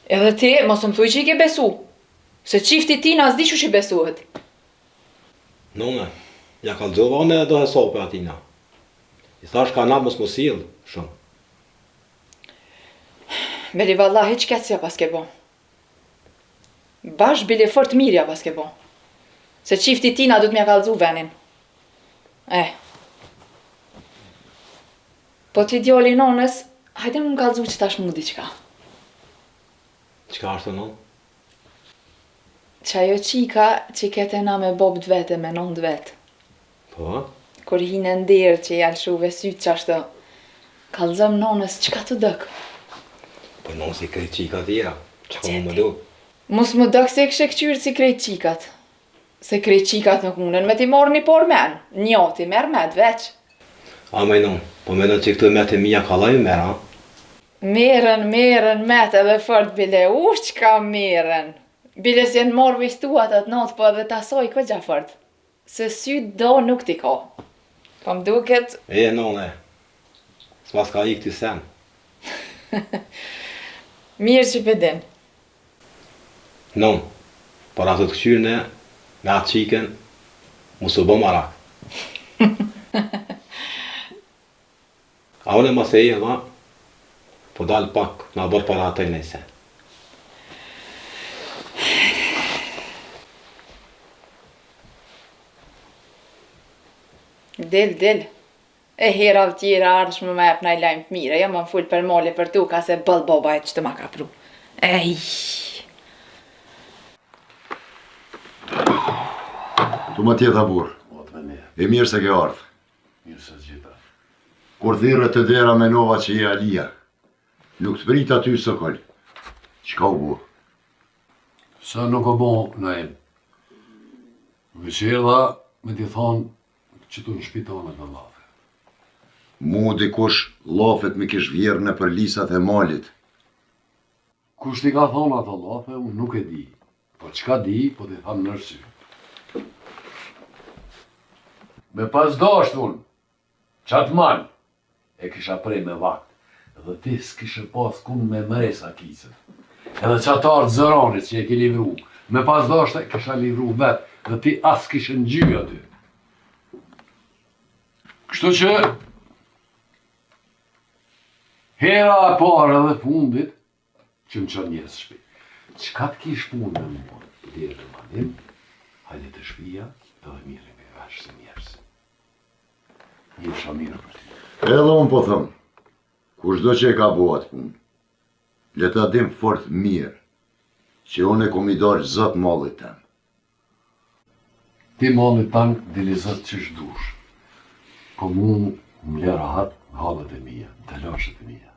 Edhe ti, mos më thuj që i ke besu. Se qifti tina s'di që shi besuhet. Nune, ja ka lëgjovane e do hesope atina. I thash ka na mos mosil, shumë. Beli vallahi që këtësja pas ke bo. Bash bile fort mirja pas ke bo. Se qifti tina du t'mja kalzu venin. Po t'i djoli nonës, hajde më kalzu që tash mu diqka. Qka është të non? Që ajo qika që kete na me bobt vete me 9 vetë. Po? Kur hinë ndirë që janë shuve sytë që ashtë, kalzëm nonës qka të dëkë. Po non si krejt qika tjera, që ka më du? Mos më dëkë se kështë këqyrë si krejt qikat. Se krejt qikat nuk munën me t'i morë një por men, njoti merë med veç. A me non, po me non që këtu me të mija ka lajë mera? Merën met edhe fort bile, që ka merën. Bile si jenë morë vishtuat atë natë, po edhe tasoj ko gja fort. Se sy do nuk t'i ka. Po më duket... E, non e. S'pas ka i këti sen. Mirë që pëdin. Non, por atë të këqyrën e, me atë qiken, mu së bë marak. A unë e mas e ma, po dalë pak, na bërë para atë e nejse. Del. E hera vë tjera ardhsh më me epna i lajmë të mire, jam më full për mole për tu, ka se bëll boba e që të ma ka pru. Ej! Tu më tjeta burë. E mirë se ke ardhë. Mirë se gjitha. Kur dhirë të dera me nova që je alia, nuk të prit aty së koll. Qka u bu? Sa nuk o bon, Naim. Vëshirë me t'i thonë që tu në shpitonet në lafe. Mu dikush lafet me kish vjerë në për lisat e malit. Kush t'i ka thonë ato lafe, unë nuk e di. Po qka di, po t'i thamë nërsy. Me pas dasht unë, qatë malë, e kisha prej me vakt, edhe ti s'kishe pas kun me mresa kisën. Edhe qatarë zëranit që e ki livru, me pas dasht e kisha livru vetë, dhe ti as kishe në gjyë aty. Kështu që, hera e parë edhe fundit, që më qënë njësë shpi. Qka t'kish punë me mua, dhe të manim, hajde të shpia, edhe mirë me vashë se njerës. Njësha mirë për ti. Edhe unë po thëmë, kushdo që e ka buat punë, le ta dim fort mirë, që unë e kom i darë zëtë mallit temë. Ti mallit tanë dili zëtë që shdush, po mu më lera hatë në halët e mija, të lashët e mija.